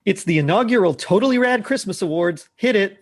It's the inaugural Totally Rad Christmas Awards. Hit it.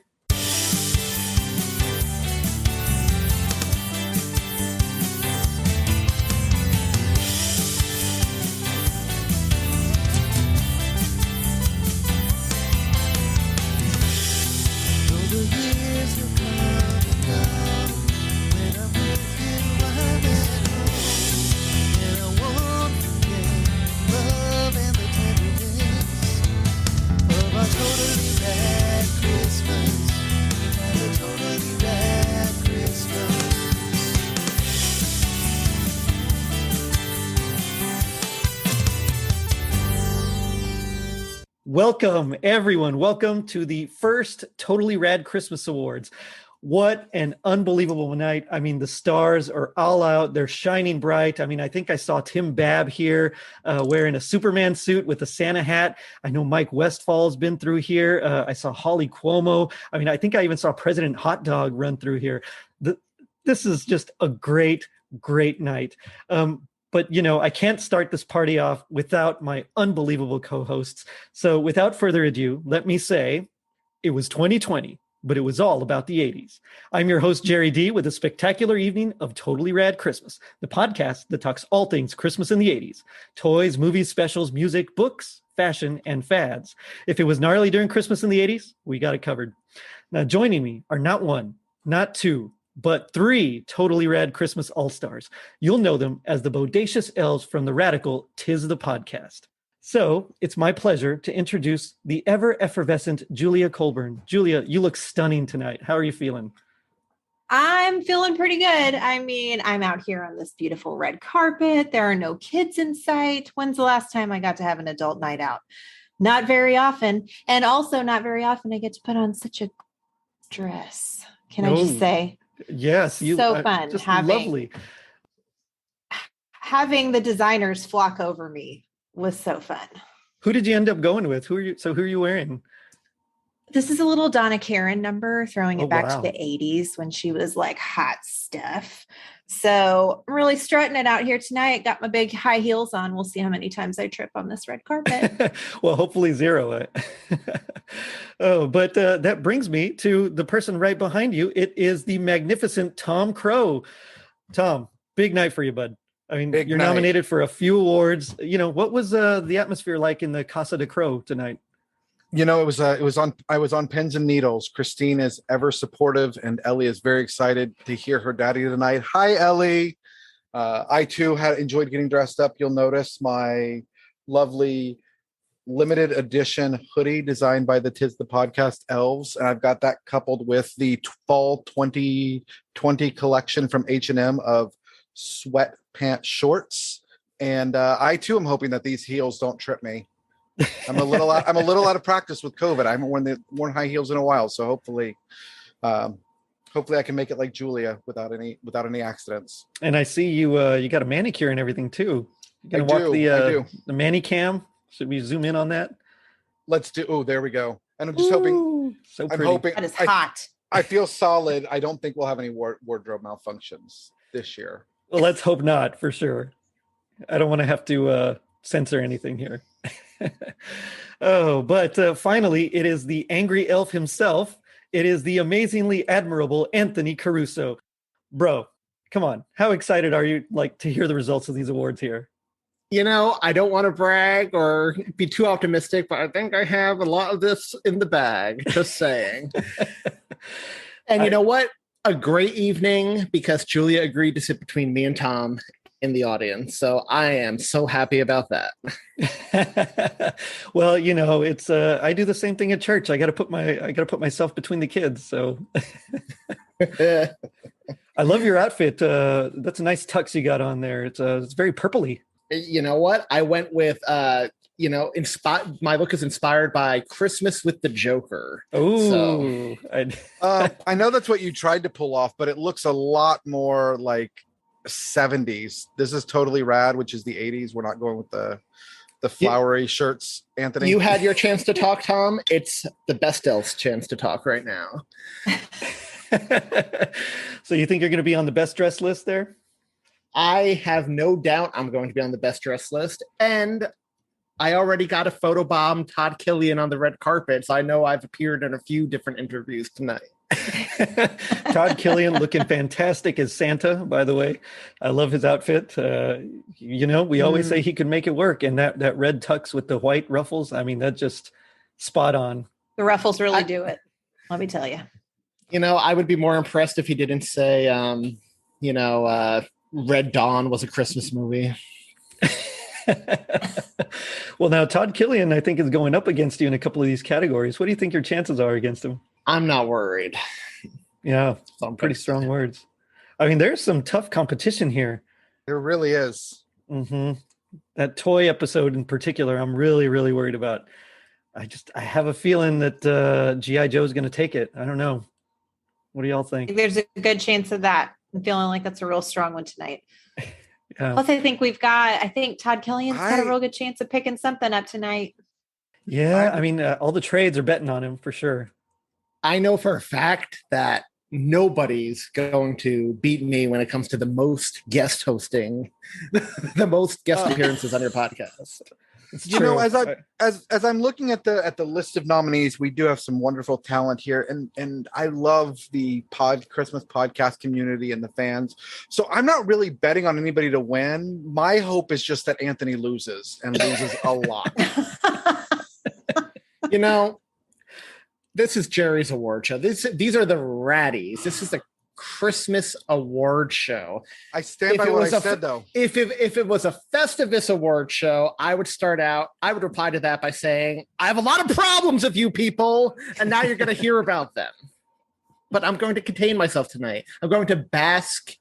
Welcome, everyone. Welcome to the first Totally Rad Christmas Awards. What an unbelievable night. I mean, the stars are all out. They're shining bright. I mean, I think I saw Tim Babb here wearing a Superman suit with a Santa hat. I know Mike Westfall's been through here. I saw Holly Cuomo. I mean, I think I even saw President Hot Dog run through here. This is just a great, great night. But, you know, I can't start this party off without my unbelievable co-hosts. So without further ado, let me say it was 2020, but it was all about the 80s. I'm your host, Jerry D, with a spectacular evening of Totally Rad Christmas, the podcast that talks all things Christmas in the 80s. Toys, movies, specials, music, books, fashion, and fads. If it was gnarly during Christmas in the 80s, we got it covered. Now, joining me are not one, not two, but three Totally Rad Christmas All-Stars. You'll know them as the bodacious elves from the radical 'Tis the Podcast. So it's my pleasure to introduce the ever-effervescent Julia Colburn. Julia, you look stunning tonight. How are you feeling? I'm feeling pretty good. I mean, I'm out here on this beautiful red carpet. There are no kids in sight. When's the last time I got to have an adult night out? Not very often. And also not very often I get to put on such a dress. Can I just say? Yes, so fun. Just lovely. Having the designers flock over me was so fun. Who did you end up going with? Who are you wearing? This is a little Donna Karan number, throwing it back wow. to the 80s when she was like hot stuff. So I'm really strutting it out here tonight. Got my big high heels on. We'll see how many times I trip on this red carpet. Well, hopefully zero. But that brings me to the person right behind you. It is the magnificent Thom Crow. Thom, big night for you, bud. I mean, you're nominated for a few awards. You know, what was the atmosphere like in the Casa de Crow tonight? You know, I was on pins and needles. Christine is ever supportive, and Ellie is very excited to hear her daddy tonight. Hi, Ellie. I too had enjoyed getting dressed up. You'll notice my lovely limited edition hoodie designed by the 'Tis the Podcast elves, and I've got that coupled with the fall 2020 collection from H&M of sweatpants shorts. And I too am hoping that these heels don't trip me. I'm a little out of practice with COVID. I haven't worn high heels in a while, so hopefully I can make it like Julia without any accidents. And I see you got a manicure and everything too. You gonna walk the manicam? Should we zoom in on that? Let's do. Oh, there we go. And I'm just hoping. So pretty. I'm hoping that is hot. I feel solid. I don't think we'll have any wardrobe malfunctions this year. Well, let's hope not, for sure. I don't want to have to censor anything here. But finally, it is the angry elf himself. It is the amazingly admirable Anthony Caruso. Bro, come on. How excited are you to hear the results of these awards here? You know, I don't want to brag or be too optimistic, but I think I have a lot of this in the bag, just saying. And you know what? A great evening, because Julia agreed to sit between me and Thom in the audience. So I am so happy about that. Well, you know, it's I do the same thing at church. I got to put myself between the kids. So I love your outfit. That's a nice tux you got on there. It's very purpley. You know what? I went with my look is inspired by Christmas with the Joker. Oh, so. I know that's what you tried to pull off, but it looks a lot more like 70s. This is Totally Rad, which is the 80s. We're not going with the flowery shirts, Anthony. You had your chance to talk, Thom. It's the best elf's chance to talk right now. So you think you're going to be on the best dress list there? I have no doubt I'm going to be on the best dress list. And I already got a photobomb Todd Killian on the red carpet, so I know I've appeared in a few different interviews tonight. Todd Killian looking fantastic as Santa, by the way. I love his outfit. We always say he could make it work. And that red tux with the white ruffles, I mean, that's just spot on. The ruffles really do it. Let me tell you. I would be more impressed if he didn't say, Red Dawn was a Christmas movie. Well, now Todd Killian, I think, is going up against you in a couple of these categories. What do you think your chances are against him? I'm not worried. Yeah, some pretty strong words. I mean, there's some tough competition here. There really is. Mm-hmm. That toy episode in particular, I'm really, really worried about. I have a feeling that G.I. Joe is going to take it. I don't know. What do y'all think? There's a good chance of that. I'm feeling like that's a real strong one tonight. Yeah. Plus, I think Todd Killian's got a real good chance of picking something up tonight. Yeah, I mean, all the trades are betting on him for sure. I know for a fact that nobody's going to beat me when it comes to the most guest hosting, the most guest appearances on your podcast. As I'm looking at the list of nominees, we do have some wonderful talent here, and I love the Christmas podcast community and the fans. So I'm not really betting on anybody to win. My hope is just that Anthony loses and loses a lot. This is Jerry's award show. These are the Raddies. This is a Christmas award show. I stand by what I said, though. If it was a Festivus award show, I would reply to that by saying, I have a lot of problems with you people, and now you're going to hear about them. But I'm going to contain myself tonight. I'm going to bask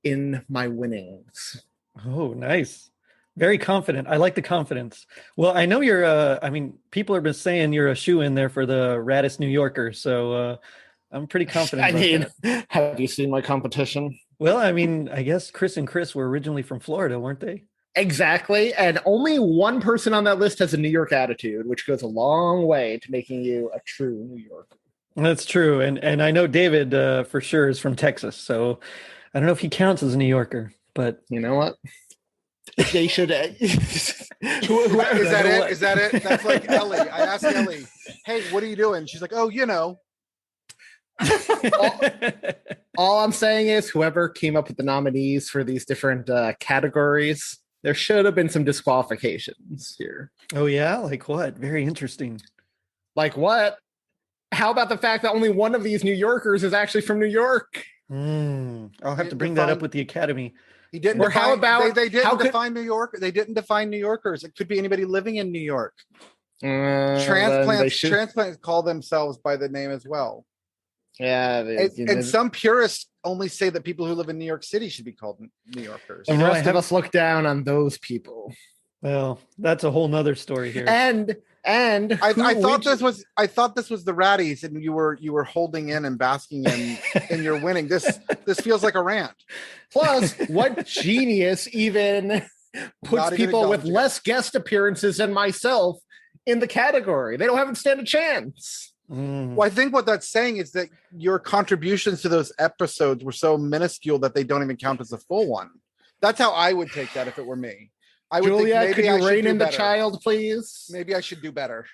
in my winnings. Oh, nice. Very confident. I like the confidence. Well, I know you're, people have been saying you're a shoe-in there for the Raddies New Yorker, so I'm pretty confident. Have you seen my competition? Well, I mean, I guess Chris and Chris were originally from Florida, weren't they? Exactly. And only one person on that list has a New York attitude, which goes a long way to making you a true New Yorker. That's true. And I know David for sure is from Texas, so I don't know if he counts as a New Yorker, but... You know what? They should. Is that it? That's like Ellie. I asked Ellie, "Hey, what are you doing?" She's like, "Oh, all I'm saying is, whoever came up with the nominees for these different categories, there should have been some disqualifications here. Oh yeah, like what? Very interesting. Like what? How about the fact that only one of these New Yorkers is actually from New York? I'll have to bring that up with the Academy. He didn't. Or how about they didn't define New York? They didn't define New Yorkers. It could be anybody living in New York. Transplants call themselves by the name as well. Yeah, and some purists only say that people who live in New York City should be called New Yorkers. The rest of us look down on those people. Well, that's a whole nother story here. And I thought this was the Raddies, and you were holding in and basking in your winning. This feels like a rant. Plus, what genius even puts people with less guest appearances than myself in the category? They don't have to stand a chance. Well, I think what that's saying is that your contributions to those episodes were so minuscule that they don't even count as a full one. That's how I would take that if it were me. I would Julia, think maybe could you rein in the better. Child, please? Maybe I should do better.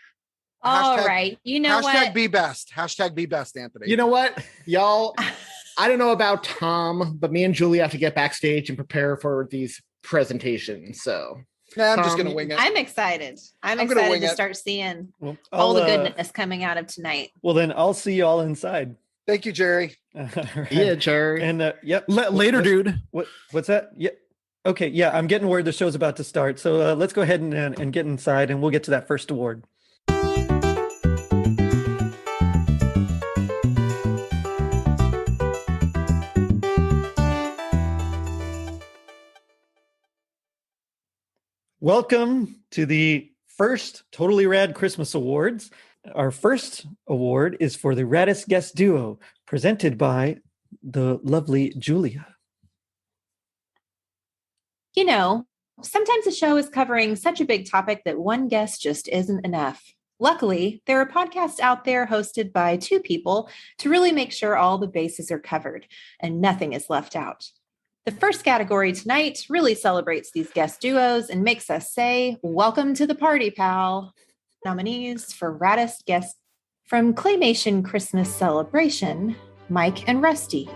All right. You know what? Hashtag be best. Hashtag be best, Anthony. You know what, y'all? I don't know about Thom, but me and Julia have to get backstage and prepare for these presentations. So I'm just going to wing it. I'm excited. I'm excited to start seeing all the goodness coming out of tonight. Well, then I'll see you all inside. Thank you, Jerry. Right. Yeah, Jerry. And yep. Later, dude. What's that? Yeah. Okay. Yeah, I'm getting word the show's about to start. So let's go ahead and get inside, and we'll get to that first award. Welcome to the first Totally Rad Christmas Awards. Our first award is for the Raddies Guest Duo, presented by the lovely Julia. You know, sometimes a show is covering such a big topic that one guest just isn't enough. Luckily, there are podcasts out there hosted by two people to really make sure all the bases are covered and nothing is left out. The first category tonight really celebrates these guest duos and makes us say, welcome to the party, pal. Nominees for Raddest Guest from Claymation Christmas Celebration, Mike and Rusty.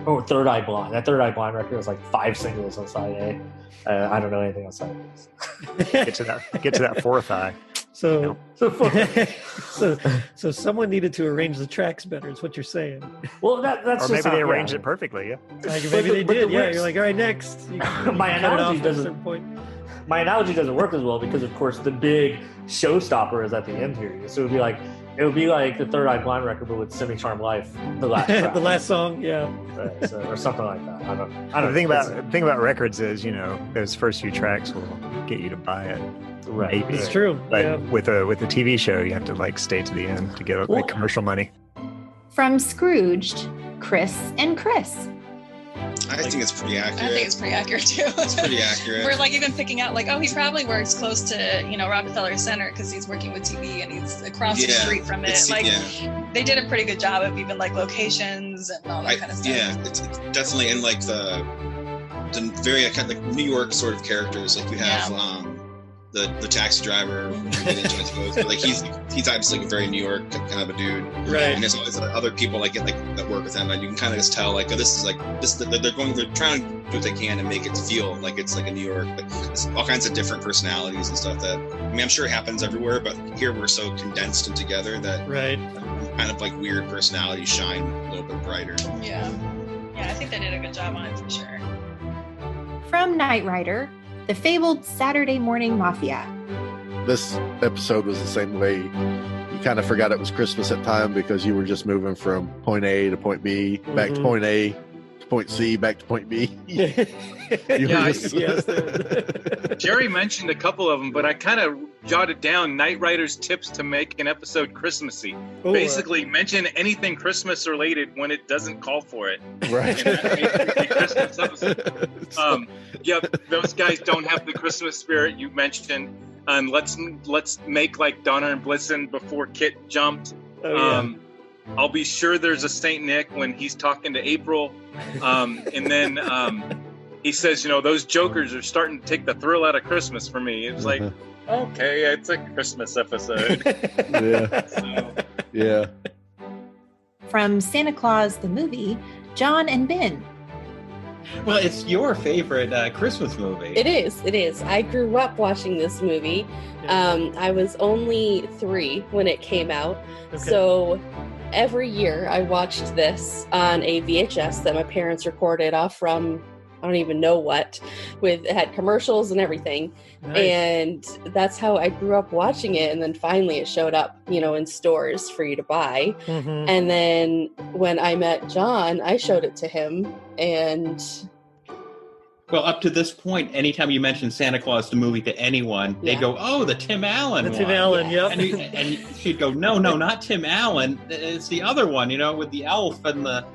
Oh, Third Eye Blind. That Third Eye Blind record was like 5 singles on side A. I don't know anything on side B. Get to that fourth eye. So someone needed to arrange the tracks better, is what you're saying. Well, that's Or just maybe they arranged it perfectly. Yeah. Like, maybe they but did. the Yeah, lyrics- you're like, all right, next. You My cut it off analogy at a doesn't- certain point. My analogy doesn't work as well because, of course, the big showstopper is at the end here. So it would be like the Third Eye Blind record, but with Semi Charmed Life, the last track. The last song, yeah. Right, so, or something like that. I don't The thing about records is, those first few tracks will get you to buy it. right. Maybe. It's true. But Yeah. with a TV show, you have to like stay to the end to get like commercial money. From Scrooged, Chris and Chris. I think it's pretty accurate. I think it's pretty accurate too. It's pretty accurate. We're like even picking out like, oh, he probably works close to, Rockefeller Center because he's working with TV and he's across the street from it. They did a pretty good job of even like locations and all that kind of stuff. Yeah, it's definitely in like the very kind of like New York sort of characters. Like you have the taxi driver. We'll get into it, I suppose. But like he's obviously like a very New York kind of a dude. Right. And there's always other people that work with him, and you can kind of just tell like, oh, this is they're trying to do what they can to make it feel like it's like a New York. Like there's all kinds of different personalities and stuff that I'm sure it happens everywhere, but here we're so condensed and together that Right. kind of like weird personalities shine a little bit brighter. Yeah, I think they did a good job on it for sure. From Knight Rider, the fabled Saturday Morning Mafia. This episode was the same way. You kind of forgot it was Christmas at time because you were just moving from point A to point B, back to point A to point C, back to point B. Jerry mentioned a couple of them, but I kind of jotted down Knight Rider's tips to make an episode Christmassy. Ooh, Basically, mention anything Christmas related when it doesn't call for it. Right. And that makes it a Christmas episode. Those guys don't have the Christmas spirit you mentioned. Let's make like Donner and Blitzen before Kit jumped. Oh, yeah. I'll be sure there's a Saint Nick when he's talking to April. And then he says, those jokers are starting to take the thrill out of Christmas for me. It's like, okay, it's a Christmas episode. Yeah. From Santa Claus the Movie, John and Ben. Well, it's your favorite Christmas movie. It is. I grew up watching this movie. I was only 3 when it came out. Okay. So every year I watched this on a VHS that my parents recorded off from, I don't even know what, it had commercials and everything. Nice. And that's how I grew up watching it. And then finally it showed up, in stores for you to buy. Mhm. And then when I met John, I showed it to him, and Well, up to this point, anytime you mention Santa Claus the movie to anyone, they go, "Oh, the Tim Allen one." Tim Allen, yep. And she'd go, "No, not Tim Allen. It's the other one, with the elf and the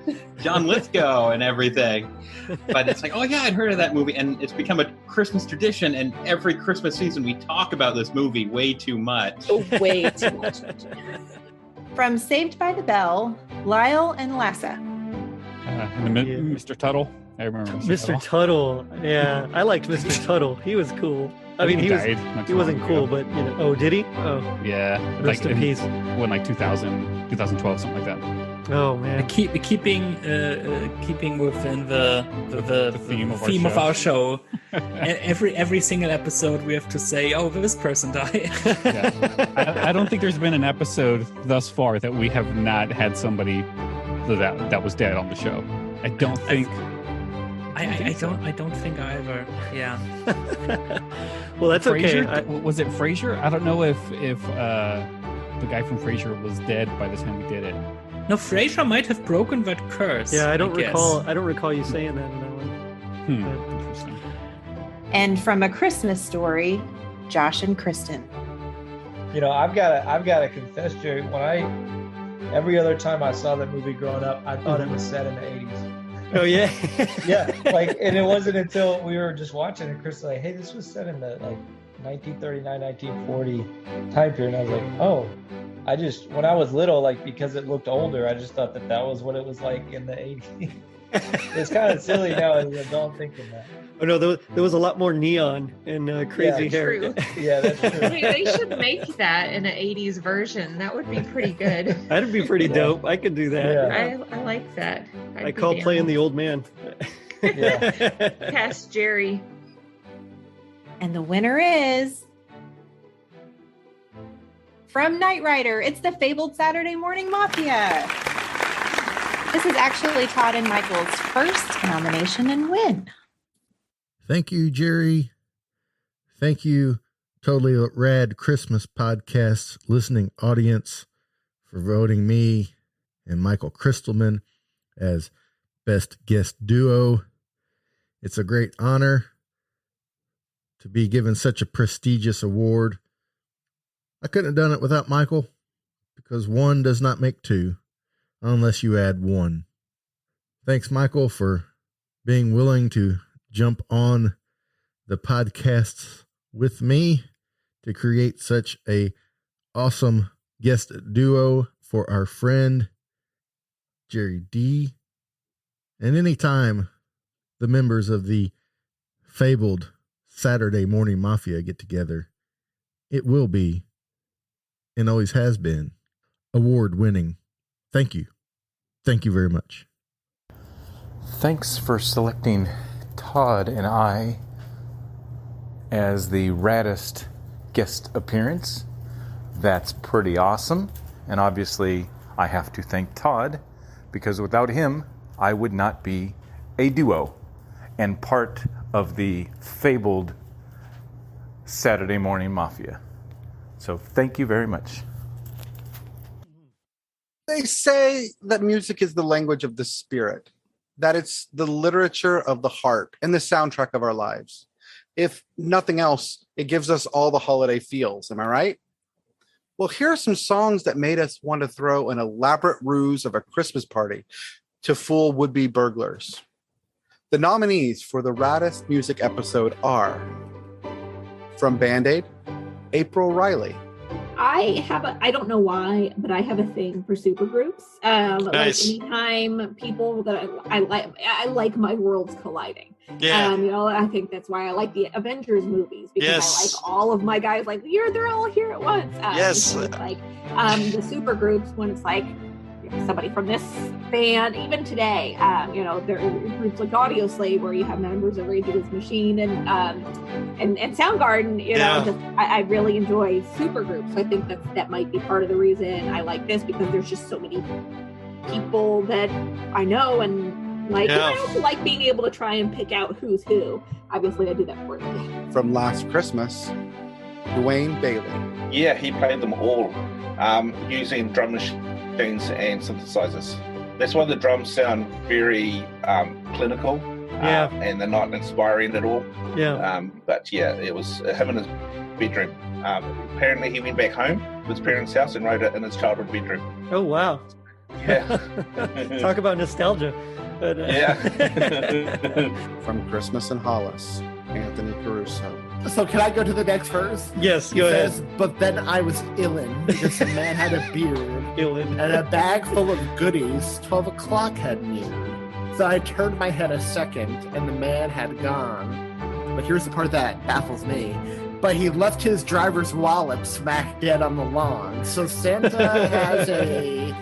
John Lithgow and everything." But it's like, oh yeah, I'd heard of that movie, and it's become a Christmas tradition. And every Christmas season, we talk about this movie way too much. way too much. From Saved by the Bell, Lyle and Lassa. Mr. Tuttle. I remember Mr. Tuttle. Yeah, I liked Mr. Tuttle. He was cool. I mean, he wasn't cool, but oh, did he? Oh, yeah. Rest in peace. When 2000, 2012, something like that. Oh man. Keeping within the theme of our show. every single episode we have to say, oh, this person died. I don't think there's been an episode thus far that we have not had somebody that was dead on the show. I don't think. I don't think either. Yeah. Well, that's Frasier? okay. Was it Frasier? I don't know if the guy from Frasier was dead by the time we did it. No, Frasier might have broken that curse. Yeah, I don't guess. recall you saying that in that one. Interesting. And from A Christmas Story, Josh and Kristen. I've got to confess, Jerry. Every other time I saw that movie growing up, I thought it was set in the 80s. Oh yeah. Yeah, and it wasn't until we were just watching it, Chris was like, hey, this was set in the 1939, 1940 time period. And I was like, oh, when I was little, because it looked older, I just thought that was what it was like in the 80s. It's kind of silly now as an adult thinking that. Oh no, there was a lot more neon and crazy hair. True. Yeah, that's true. They should make that in an 80s version. That would be pretty good. That'd be pretty dope. I could do that. Yeah. I like that. I call playing the old man. Past Jerry. And the winner is from Knight Rider. It's the fabled Saturday Morning Mafia. This is actually Todd and Michael's first nomination and win. Thank you, Jerry. Thank you, Totally Rad Christmas Podcast listening audience, for voting me and Michael Crystalman as Best Guest Duo. It's a great honor to be given such a prestigious award. I couldn't have done it without Michael, because one does not make two unless you add one. Thanks, Michael, for being willing to jump on the podcasts with me to create such a awesome guest duo for our friend Jerry D. And anytime the members of the fabled Saturday Morning Mafia get together, it will be, and always has been, award-winning. Thank you. Thank you very much. Thanks for selecting Todd and I as the raddest guest appearance. That's pretty awesome. And obviously, I have to thank Todd, because without him, I would not be a duo and part of the fabled Saturday Morning Mafia. So thank you very much. They say that music is the language of the spirit, that it's the literature of the heart and the soundtrack of our lives. If nothing else, it gives us all the holiday feels. Am I right? Well, here are some songs that made us want to throw an elaborate ruse of a Christmas party to fool would-be burglars. The nominees for the Raddest Music episode are, from Band-Aid, April Riley. I don't know why, but I have a thing for supergroups. Nice. Like anytime people that I like my worlds colliding. Yeah. I think that's why I like the Avengers movies, because Yes. I like all of my guys they're all here at once. Yes. So it's like the supergroups, when it's like somebody from this band, even today, there are groups like Audio Slave where you have members of Rage Against the Machine and Soundgarden. I really enjoy supergroups. So I think that might be part of the reason I like this, because there's just so many people that I know, and and I also like being able to try and pick out who's who. Obviously, I do that for you. From Last Christmas, Dwayne Bailey. Yeah, he played them all using drum machines and synthesizers. That's why the drums sound very clinical. And they're not inspiring at all. But yeah, it was him in his bedroom. Apparently he went back home to his parents' house and wrote it in his childhood bedroom. Oh, wow. Yeah. Talk about nostalgia. But, From Christmas in Hollis, Anthony Caruso. So can I go to the next verse? Yes, He go ahead. says, but then I was illin, because the man had a beard illin, and a bag full of goodies. 12 o'clock had neared. So I turned my head a second, and the man had gone. But here's the part that baffles me. But he left his driver's wallet smack dead on the lawn. So Santa has a,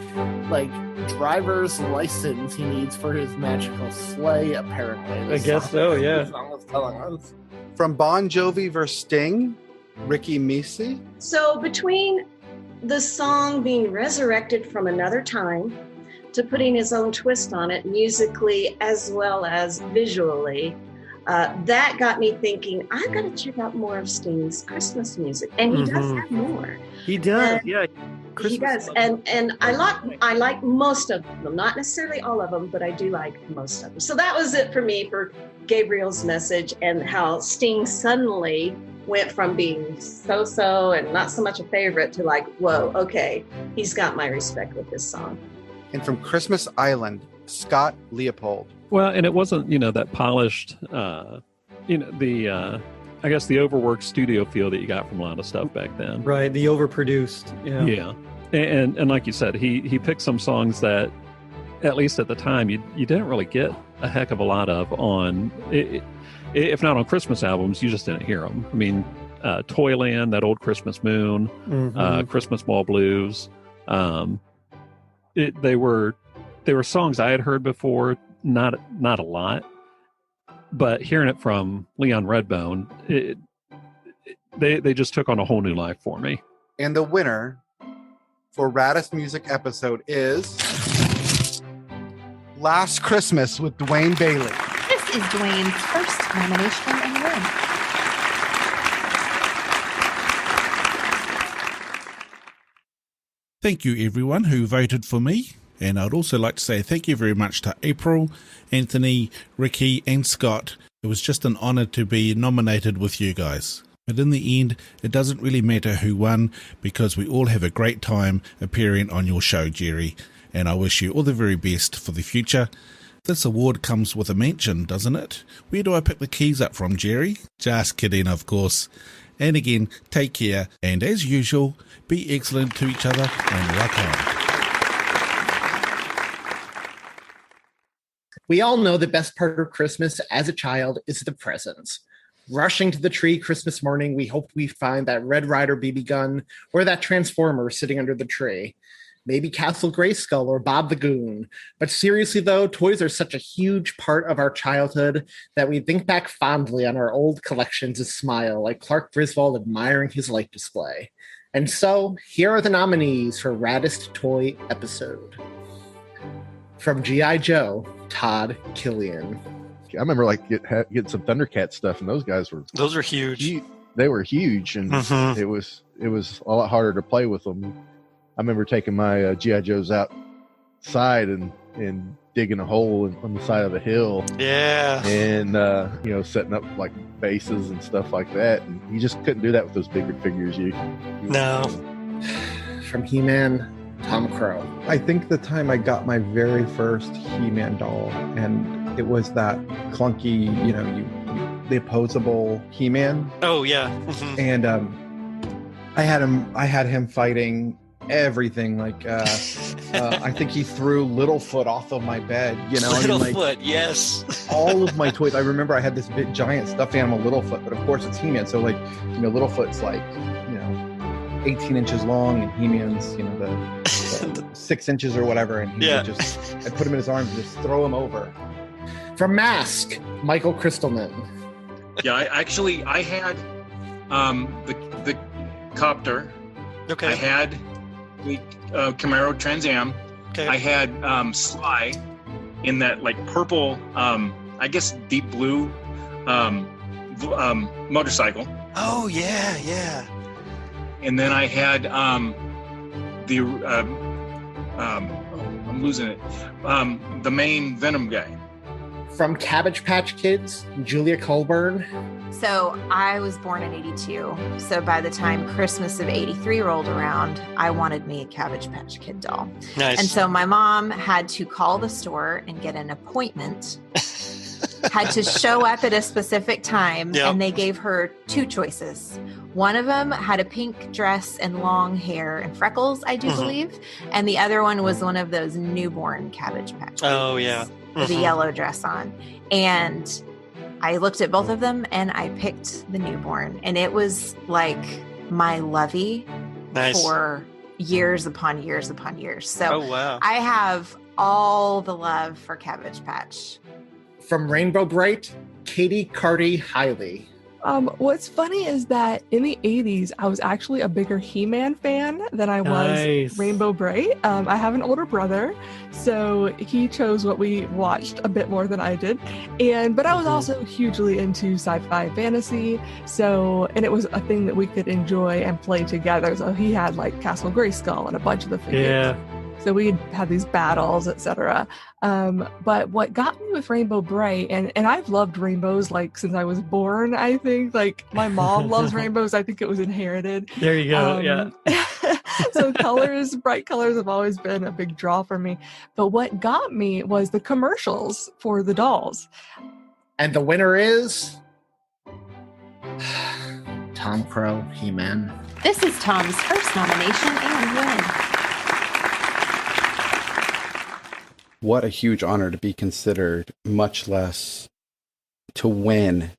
driver's license he needs for his magical sleigh, apparently. I guess so, yeah. The song is telling us. From Bon Jovi vs. Sting, Ricky Misi. So between the song being resurrected from another time to putting his own twist on it musically as well as visually, that got me thinking, I've got to check out more of Sting's Christmas music. And he does have more. He does, And he does. And I like most of them, not necessarily all of them, but I do like most of them. So that was it for me for Gabriel's message, and how Sting suddenly went from being so-so and not so much a favorite to whoa, okay, he's got my respect with this song. And from Christmas Island, Scott Leopold. Well, and it wasn't, that polished, I guess the overworked studio feel that you got from a lot of stuff back then. Right, the overproduced. Yeah. And like you said, he picked some songs that at least at the time, you didn't really get a heck of a lot of on, if not on Christmas albums, you just didn't hear them. I mean, Toyland, that old Christmas Moon, Christmas Ball Blues. They were songs I had heard before, not a lot, but hearing it from Leon Redbone, they just took on a whole new life for me. And the winner for Raddies Music episode is Last Christmas with Dwayne Bailey. This is Dwayne's first nomination and win. Thank you, everyone who voted for me. And I'd also like to say thank you very much to April, Anthony, Ricky, and Scott. It was just an honor to be nominated with you guys. But in the end, it doesn't really matter who won because we all have a great time appearing on your show, Jerry. And I wish you all the very best for the future. This award comes with a mention, doesn't it? Where do I pick the keys up from, Jerry? Just kidding, of course. And again, take care. And as usual, be excellent to each other and rock on. We all know the best part of Christmas as a child is the presents. Rushing to the tree Christmas morning, we hope we find that Red Ryder BB gun or that Transformer sitting under the tree. Maybe Castle Grayskull or Bob the Goon. But seriously, though, toys are such a huge part of our childhood that we think back fondly on our old collections and smile, like Clark Griswold admiring his light display. And so, here are the nominees for Raddest Toy Episode. From G.I. Joe, Todd Killian. I remember getting some Thundercat stuff, and those were huge. They were huge, and it was a lot harder to play with them. I remember taking my G.I. Joes outside and digging a hole on the side of the hill. Yeah. And setting up like bases and stuff like that. And you just couldn't do that with those bigger figures. No. From He-Man, Tom Crow. I think the time I got my very first He-Man doll, and it was that clunky, the opposable He-Man. Oh yeah. And I had him fighting everything. I think he threw Littlefoot off of my bed. Littlefoot, yes. All of my toys. I remember I had this big giant stuffed animal Littlefoot, but of course it's He-Man. So Littlefoot's 18 inches long, and He-Man's the 6 inches or whatever, and I'd put him in his arms and just throw him over. From Mask, Michael Crystalman. Yeah, I had the copter. Okay. I had the Camaro Trans Am. Okay. I had Sly in that purple, I guess deep blue motorcycle. Oh yeah. And then I had I'm losing it. The main Venom guy. From Cabbage Patch Kids, Julia Colburn. So I was born in 82. So by the time Christmas of 83 rolled around, I wanted me a Cabbage Patch Kid doll. Nice. And so my mom had to call the store and get an appointment, had to show up at a specific time, and they gave her two choices. One of them had a pink dress and long hair and freckles, I do believe. And the other one was one of those newborn Cabbage Patch Kids. Oh, yeah. With a yellow dress on. And I looked at both of them and I picked the newborn. And it was like my lovey for years upon years upon years. So I have all the love for Cabbage Patch. From Rainbow Bright, Katie Carty Hiley. What's funny is that in the 80s, I was actually a bigger He-Man fan than I was Rainbow Bright. I have an older brother, so he chose what we watched a bit more than I did. But I was also hugely into sci-fi fantasy, and it was a thing that we could enjoy and play together. So he had Castle Grayskull and a bunch of the figures. Yeah. So we'd have these battles, etc. But what got me with Rainbow Bright, and I've loved rainbows since I was born, I think. My mom loves rainbows. I think it was inherited. There you go. Yeah. So bright colors have always been a big draw for me. But what got me was the commercials for the dolls. And the winner is Tom Crow, He-Man. This is Tom's first nomination and win. what a huge honor to be considered, much less to win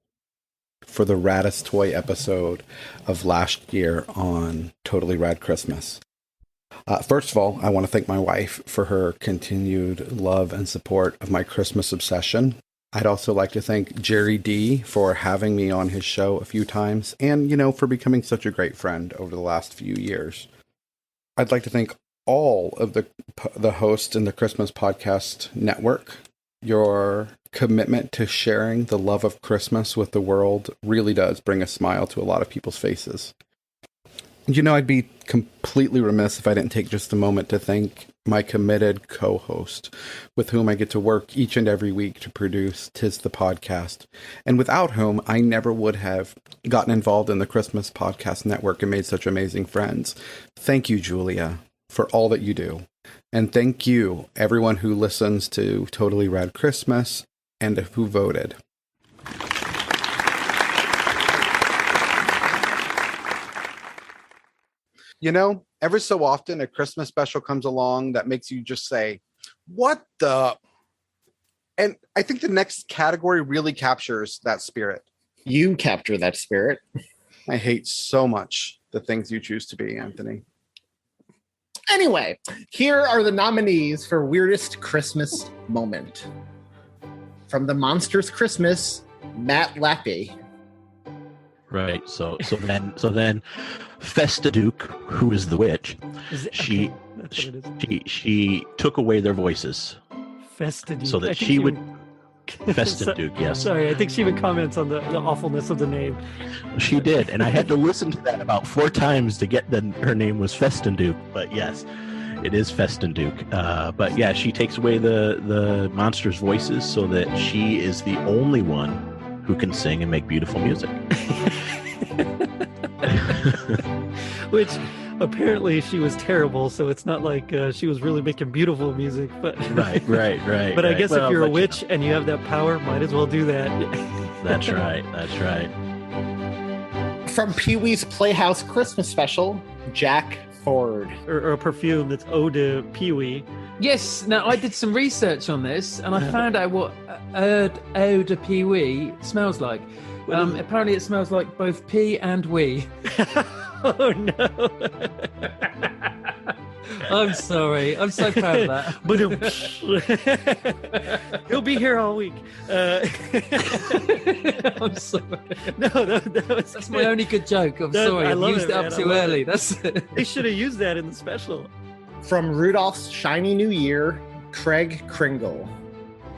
for the Raddies toy episode of last year on Totally Rad Christmas. First of all, I want to thank my wife for her continued love and support of my Christmas obsession. I'd also like to thank Jerry D for having me on his show a few times and, for becoming such a great friend over the last few years. I'd like to thank all of the hosts in the Christmas Podcast Network. Your commitment to sharing the love of Christmas with the world really does bring a smile to a lot of people's faces. I'd be completely remiss if I didn't take just a moment to thank my committed co-host, with whom I get to work each and every week to produce 'Tis the Podcast, and without whom I never would have gotten involved in the Christmas Podcast Network and made such amazing friends. Thank you, Julia, for all that you do. And thank you, everyone who listens to Totally Rad Christmas and who voted. Every so often a Christmas special comes along that makes you just say, what the? And I think the next category really captures that spirit. You capture that spirit. I hate so much the things you choose to be, Anthony. Anyway, here are the nominees for Weirdest Christmas Moment. From the Monsters Christmas, Matt Lappy. Right. So then Festa Duke, who is the witch, she took away their voices. Festa Duke. So that she would Festa Duke, yes. Sorry, I think she even comments on the awfulness of the name. She did, and I had to listen to that about 4 times to get that her name was Festin Duke. But yes, it is Festin Duke. But yeah, she takes away the monsters' voices so that she is the only one who can sing and make beautiful music. Which apparently she was terrible, so it's not like she was really making beautiful music. But right. But I guess if you're a witch and you have that power, might as well do that. That's right. From Pee-wee's Playhouse Christmas Special, Jack Ford. Or a perfume that's Eau de Pee-wee. Yes, now I did some research on this and I found out what Eau de Pee-wee smells like. Apparently it smells like both pee and wee. Oh no. I'm sorry. I'm so proud of that. But he'll be here all week. I'm sorry. No, that's my only good joke. I'm sorry. I used it up too early. That's it. They should have used that in the special. From Rudolph's Shiny New Year, Craig Kringle.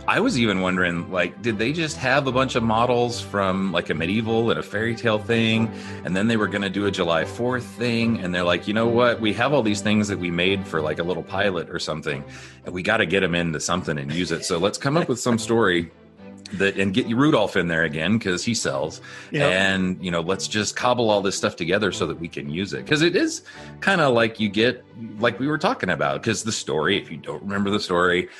I was even wondering, did they just have a bunch of models from a medieval and a fairy tale thing, and then they were going to do a July 4th thing, and they're like, you know what, we have all these things that we made for a little pilot or something, and we got to get them into something and use it. So let's come up with some story and get Rudolph in there again because he sells. Yep. And let's just cobble all this stuff together so that we can use it, because it is kind of you get we were talking about, because the story, if you don't remember the story,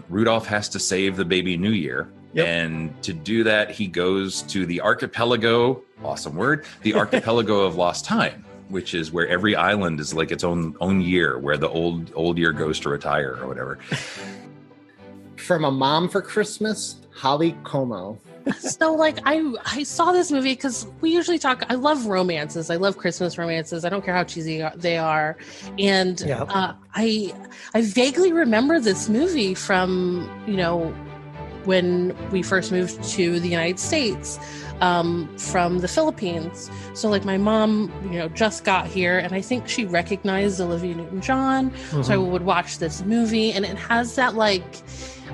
Rudolph has to save the baby New Year. Yep. And to do that, he goes to the archipelago, awesome word, the archipelago of Lost Time, which is where every island is its own year, where the old year goes to retire or whatever. From A Mom for Christmas, Holly Como. So I saw this movie because we usually talk, I love romances. I love Christmas romances. I don't care how cheesy they are. And I vaguely remember this movie from, when we first moved to the United States from the Philippines. So my mom, just got here, and I think she recognized Olivia Newton-John. Mm-hmm. So I would watch this movie, and it has that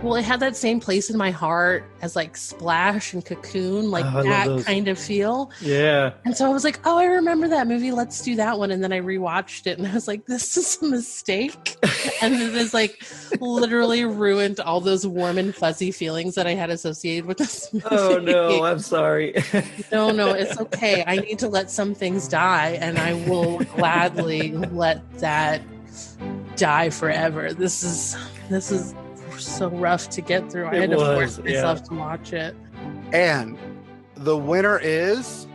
it had that same place in my heart as Splash and Cocoon, that kind of feel. Yeah. And so I was like, oh, I remember that movie. Let's do that one. And then I rewatched it and I was like, this is a mistake. And it is literally ruined all those warm and fuzzy feelings that I had associated with this movie. Oh no, I'm sorry. No, it's okay. I need to let some things die, and I will gladly let that die forever. This is so rough to get through. I had to force myself to watch it. And the winner is,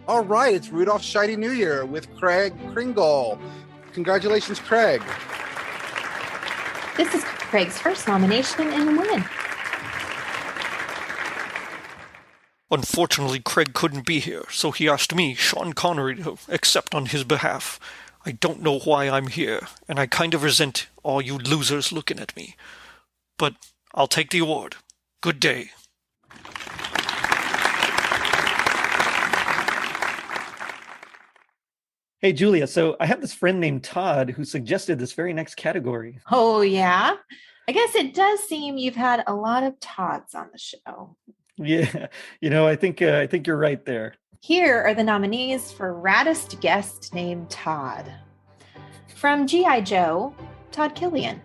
all right, it's Rudolph's Shiny New Year with Craig Kringle. Congratulations, Craig. This is Craig's first nomination and win. Unfortunately, Craig couldn't be here, so he asked me, Sean Connery, to accept on his behalf. I don't know why I'm here, and I kind of resent all you losers looking at me. But I'll take the award. Good day. Hey, Julia, so I have this friend named Todd who suggested this very next category. Oh, yeah? I guess it does seem you've had a lot of Todds on the show. Yeah, I think you're right there. Here are the nominees for Raddest Guest named Todd. From G.I. Joe, Todd Killian.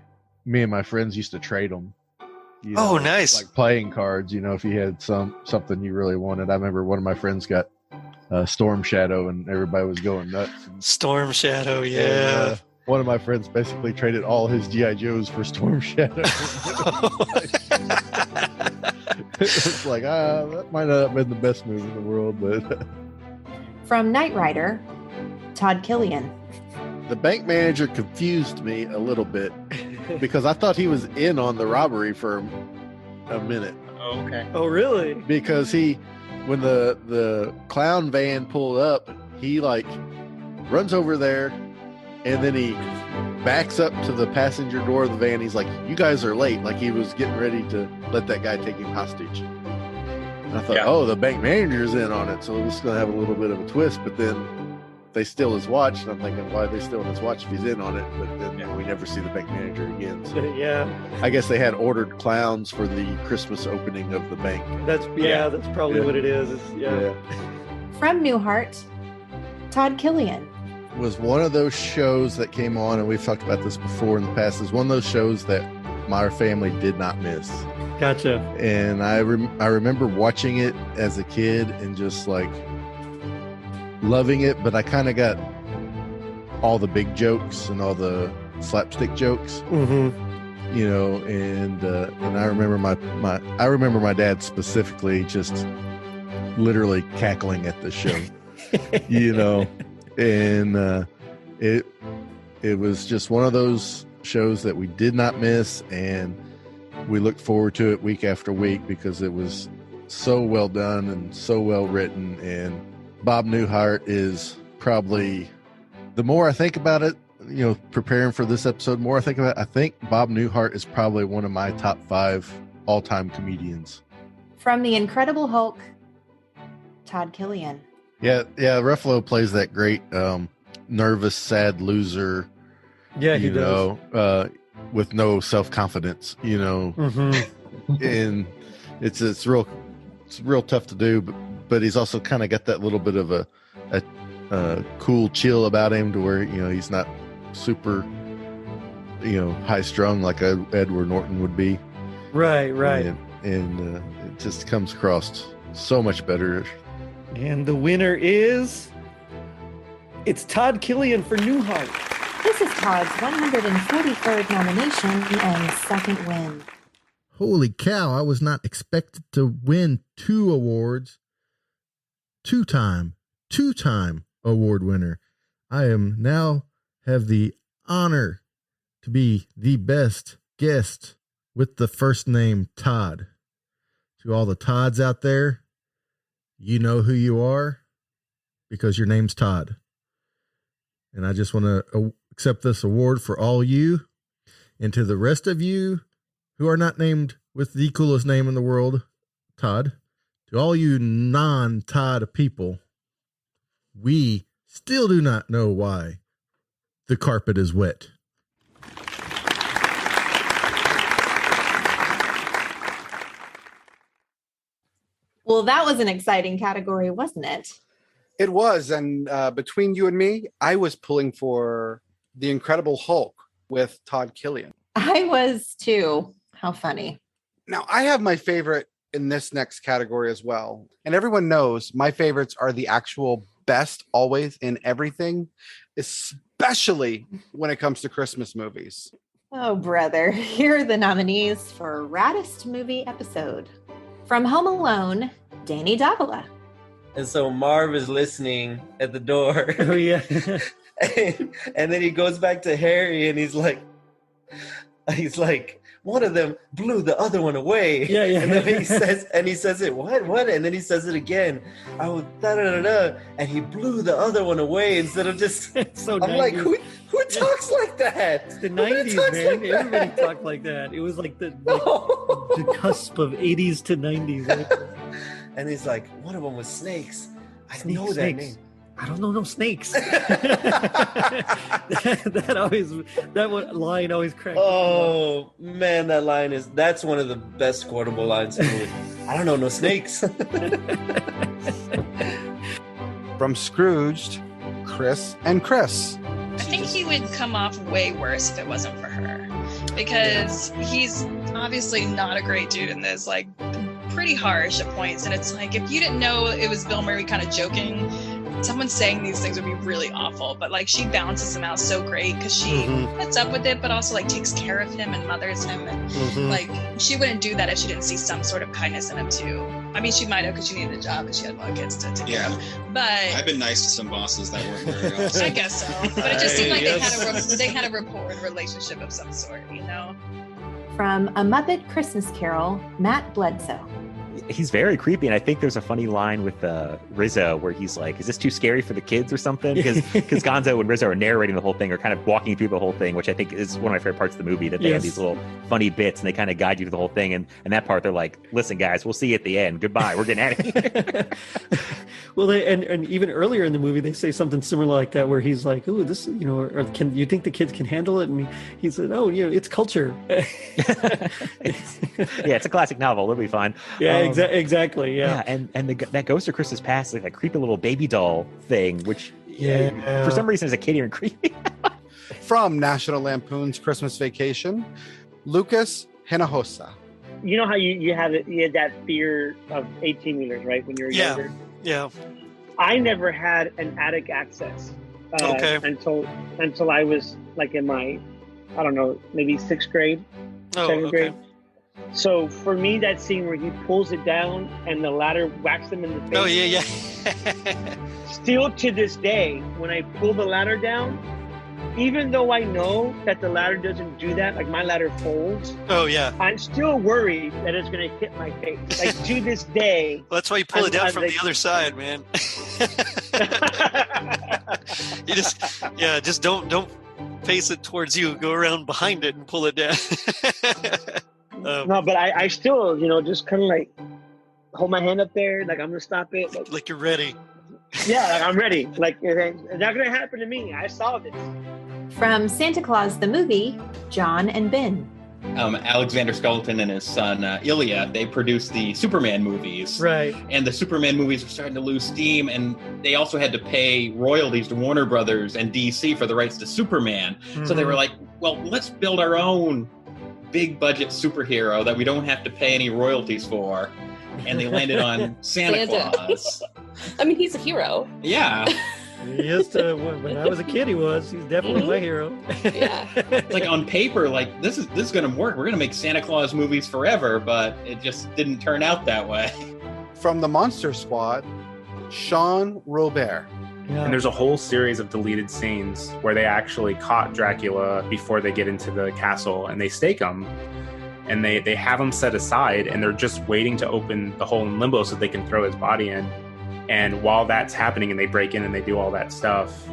Me and my friends used to trade them. Oh, nice. Like playing cards, if you had something you really wanted. I remember one of my friends got Storm Shadow and everybody was going nuts. Storm Shadow, yeah. And, one of my friends basically traded all his G.I. Joes for Storm Shadow. It's like, that might not have been the best move in the world, but... From Knight Rider, Todd Killian. The bank manager confused me a little bit because I thought he was in on the robbery for a minute. Oh, okay. Oh, really? Because when the clown van pulled up, he runs over there and then he backs up to the passenger door of the van. He's like, "You guys are late." Like he was getting ready to let that guy take him hostage. And I thought, oh, the bank manager's in on it, so it's going to have a little bit of a twist. But then they steal his watch, and I'm thinking, why are they stealing his watch if he's in on it? But then we never see the bank manager again. So yeah, I guess they had ordered clowns for the Christmas opening of the bank. That's probably what it is. From Newhart, Todd Killian. Was one of those shows that came on, and we've talked about this before in the past, is one of those shows that my family did not miss. Gotcha. And I remember watching it as a kid and just loving it, but I kind of got all the big jokes and all the slapstick jokes. Mm-hmm. And I remember my dad specifically just literally cackling at the show. And it was just one of those shows that we did not miss, and we looked forward to it week after week because it was so well done and so well written. And Bob Newhart is probably, the more I think about it, preparing for this episode, more I think about it, I think Bob Newhart is probably one of my top 5 all-time comedians. From The Incredible Hulk, Todd Killian. Yeah, Ruffalo plays that great nervous, sad loser. Yeah, he does. With no self-confidence, Mm-hmm. And it's real tough to do, but he's also kind of got that little bit of a cool chill about him to where he's not super high strung like Edward Norton would be. Right. And it just comes across so much better. And the winner is... It's Todd Killian for Newhart. This is Todd's 143rd nomination and second win. Holy cow, I was not expected to win 2 awards. Two-time award winner. I am now have the honor to be the best guest with the first name Todd. To all the Todds out there, you know who you are because your name's Todd. And I just want to accept this award for all you. And to the rest of you who are not named with the coolest name in the world, Todd, to all you non-Todd people, we still do not know why the carpet is wet. Well, that was an exciting category, wasn't it? It was. And between you and me, I was pulling for The Incredible Hulk with Todd Killian. I was too. How funny. Now, I have my favorite in this next category as well. And everyone knows my favorites are the actual best always in everything, especially when it comes to Christmas movies. Oh, brother. Here are the nominees for Raddest Movie Episode. From Home Alone, Danny Davila. And so Marv is listening at the door. Oh, yeah. and then he goes back to Harry and he's like, he's like, one of them blew the other one away. Yeah. And then he says it, what? And then he says it again. I was da-da-da-da, and he blew the other one away instead of just. So I'm 90s. like, who talks like that? It's the 90s, man. Like Everybody talked like that. It was like the cusp of 80s to 90s. Right? And he's like, one of them was snakes. I know that name. I don't know no snakes. that line always cracks. Oh man, that's one of the best quotable lines. I don't know no snakes. From Scrooged, Chris and Chris. I think he would come off way worse if it wasn't for her, because he's obviously not a great dude in this, like pretty harsh at points. And it's like, if you didn't know it was Bill Murray kind of joking, someone saying these things would be really awful. But like, she balances him out so great because she puts up with it, but also like takes care of him and mothers him. And like, she wouldn't do that if she didn't see some sort of kindness in him too. I mean, she might have because she needed a job because she had a lot of kids to take care of. But I've been nice to some bosses that weren't very awesome. I guess so. But it just seemed like they had a rapport and relationship of some sort, you know? From A Muppet Christmas Carol, Matt Bledsoe. He's very creepy, and I think there's a funny line with Rizzo where he's like, is this too scary for the kids or something? Because Gonzo and Rizzo are narrating the whole thing, or kind of walking through the whole thing, which I think is one of my favorite parts of the movie, that they have these little funny bits and they kind of guide you through the whole thing. And that part, they're like, listen guys, we'll see you at the end, goodbye, we're getting out of here. Well, and even earlier in the movie, they say something similar like that, where he's like, "Oh, this, you know, or can you think the kids can handle it?" And he said, "Oh, you know, it's culture." It's a classic novel. It'll be fine. Yeah, exactly. Yeah, and that Ghost of Christmas Past, like that creepy little baby doll thing, which for some reason as a kid even creepy. From National Lampoon's Christmas Vacation, Lucas Hinojosa. You know how you had that fear of 18-wheelers, right? When you were younger? Yeah. I never had an attic access until I was like in my, I don't know, maybe 6th grade, 7th grade. So for me, that scene where he pulls it down and the ladder whacks him in the face. Oh, yeah. Still to this day, when I pull the ladder down, even though I know that the ladder doesn't do that, like my ladder folds. Oh, yeah. I'm still worried that it's going to hit my face. Like to this day. Well, that's why you pull it down from the other side, man. You just don't face it towards you. Go around behind it and pull it down. No, but I still, just kind of like hold my hand up there, like I'm going to stop it. Like you're ready. Yeah, like I'm ready. Like it's not going to happen to me. I saw this. From Santa Claus the Movie, John and Ben. Alexander Skeleton and his son Ilya, they produced the Superman movies. Right. And the Superman movies were starting to lose steam, and they also had to pay royalties to Warner Brothers and DC for the rights to Superman. So they were like, well, let's build our own big budget superhero that we don't have to pay any royalties for. And they landed on Santa Claus. I mean, he's a hero. Yeah. He is when I was a kid, he's definitely my hero. Yeah. It's like on paper, like this is going to work. We're going to make Santa Claus movies forever, but it just didn't turn out that way. From the Monster Squad, Sean Robert. Yeah. And there's a whole series of deleted scenes where they actually caught Dracula before they get into the castle, and they stake him, and they have him set aside, and they're just waiting to open the hole in limbo so they can throw his body in. And while that's happening and they break in and they do all that stuff,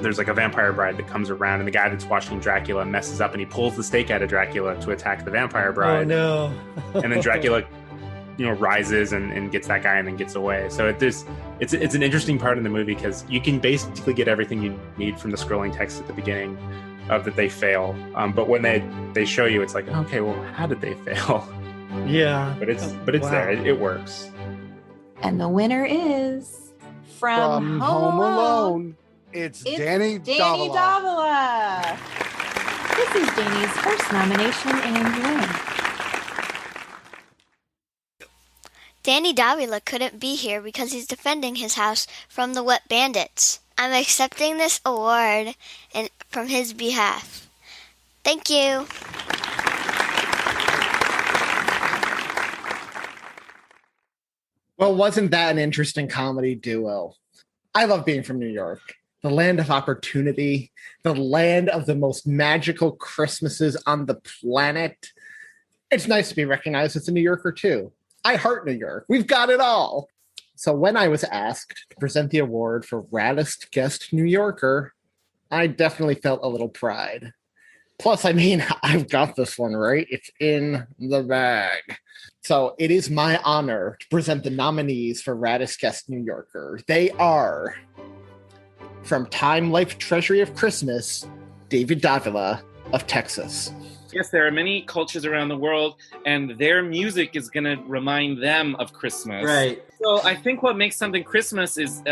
there's like a vampire bride that comes around, and the guy that's watching Dracula messes up and he pulls the stake out of Dracula to attack the vampire bride. Oh, no. And then Dracula, rises and gets that guy and then gets away. So it's an interesting part in the movie because you can basically get everything you need from the scrolling text at the beginning of that they fail. But when they show you, it's like, okay, well, how did they fail? Yeah. But it's there. It works. And the winner is from Home Alone. It's Danny Davila. This is Danny's first nomination and win. Danny Davila couldn't be here because he's defending his house from the Wet Bandits. I'm accepting this award from his behalf. Thank you. Well, wasn't that an interesting comedy duo? I love being from New York. the land of opportunity, the land of the most magical Christmases on the planet. It's nice to be recognized as a New Yorker, too. I heart New York. We've got it all. So when I was asked to present the award for Raddest Guest New Yorker, I definitely felt a little pride. Plus, I mean, I've got this one, right? It's in the bag. So it is my honor to present the nominees for Raddest Guest New Yorker. They are, from Time Life Treasury of Christmas, David Davila of Texas. Yes, there are many cultures around the world, and their music is going to remind them of Christmas. Right. So I think what makes something Christmas is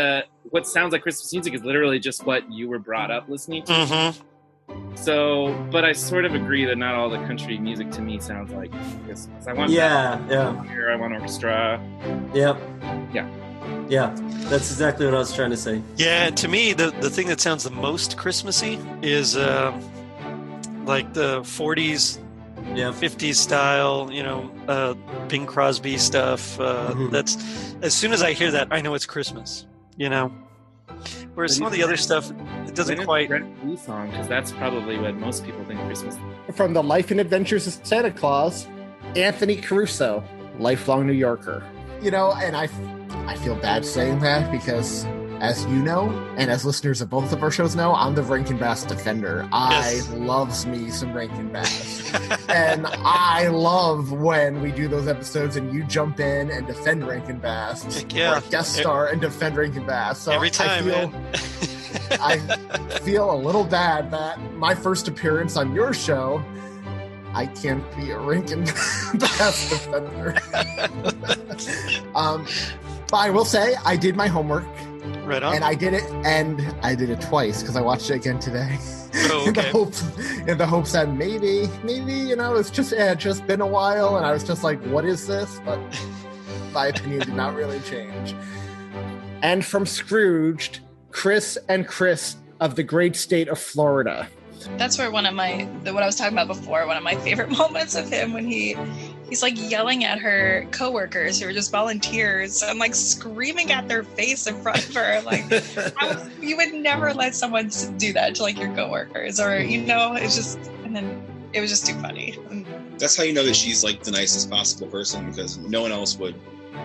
what sounds like Christmas music is literally just what you were brought up listening to. Mm-hmm. So, but I sort of agree that not all the country music to me sounds like Christmas. I want yeah. I want orchestra. Yep. Yeah. That's exactly what I was trying to say. Yeah, to me, the thing that sounds the most Christmassy is like the 40s, 50s style, Bing Crosby stuff. That's, as soon as I hear that, I know it's Christmas, Whereas some of the other stuff, it doesn't quite. Blue song, because that's probably what most people think Christmas. From the Life and Adventures of Santa Claus, Anthony Caruso, lifelong New Yorker. And I feel bad saying that because, as you know, and as listeners of both of our shows know, I'm the Rankin Bass defender. I loves me some Rankin Bass. And I love when we do those episodes and you jump in and defend Rankin Bass. Or guest star and defend Rankin Bass. So every time, I feel a little bad that my first appearance on your show, I can't be a Rankin Bass defender. But I will say I did my homework. Right on. And I did it twice because I watched it again today. Oh, okay. in the hopes that maybe, it's just been a while, and I was just like, what is this? But my opinion did not really change. And from Scrooged, Chris and Chris of the great state of Florida. That's where what I was talking about before, one of my favorite moments of him when he's like yelling at her coworkers who are just volunteers and like screaming at their face in front of her. Like, you would never let someone do that to like your coworkers, or it's just, and then it was just too funny. That's how you know that she's like the nicest possible person, because no one else would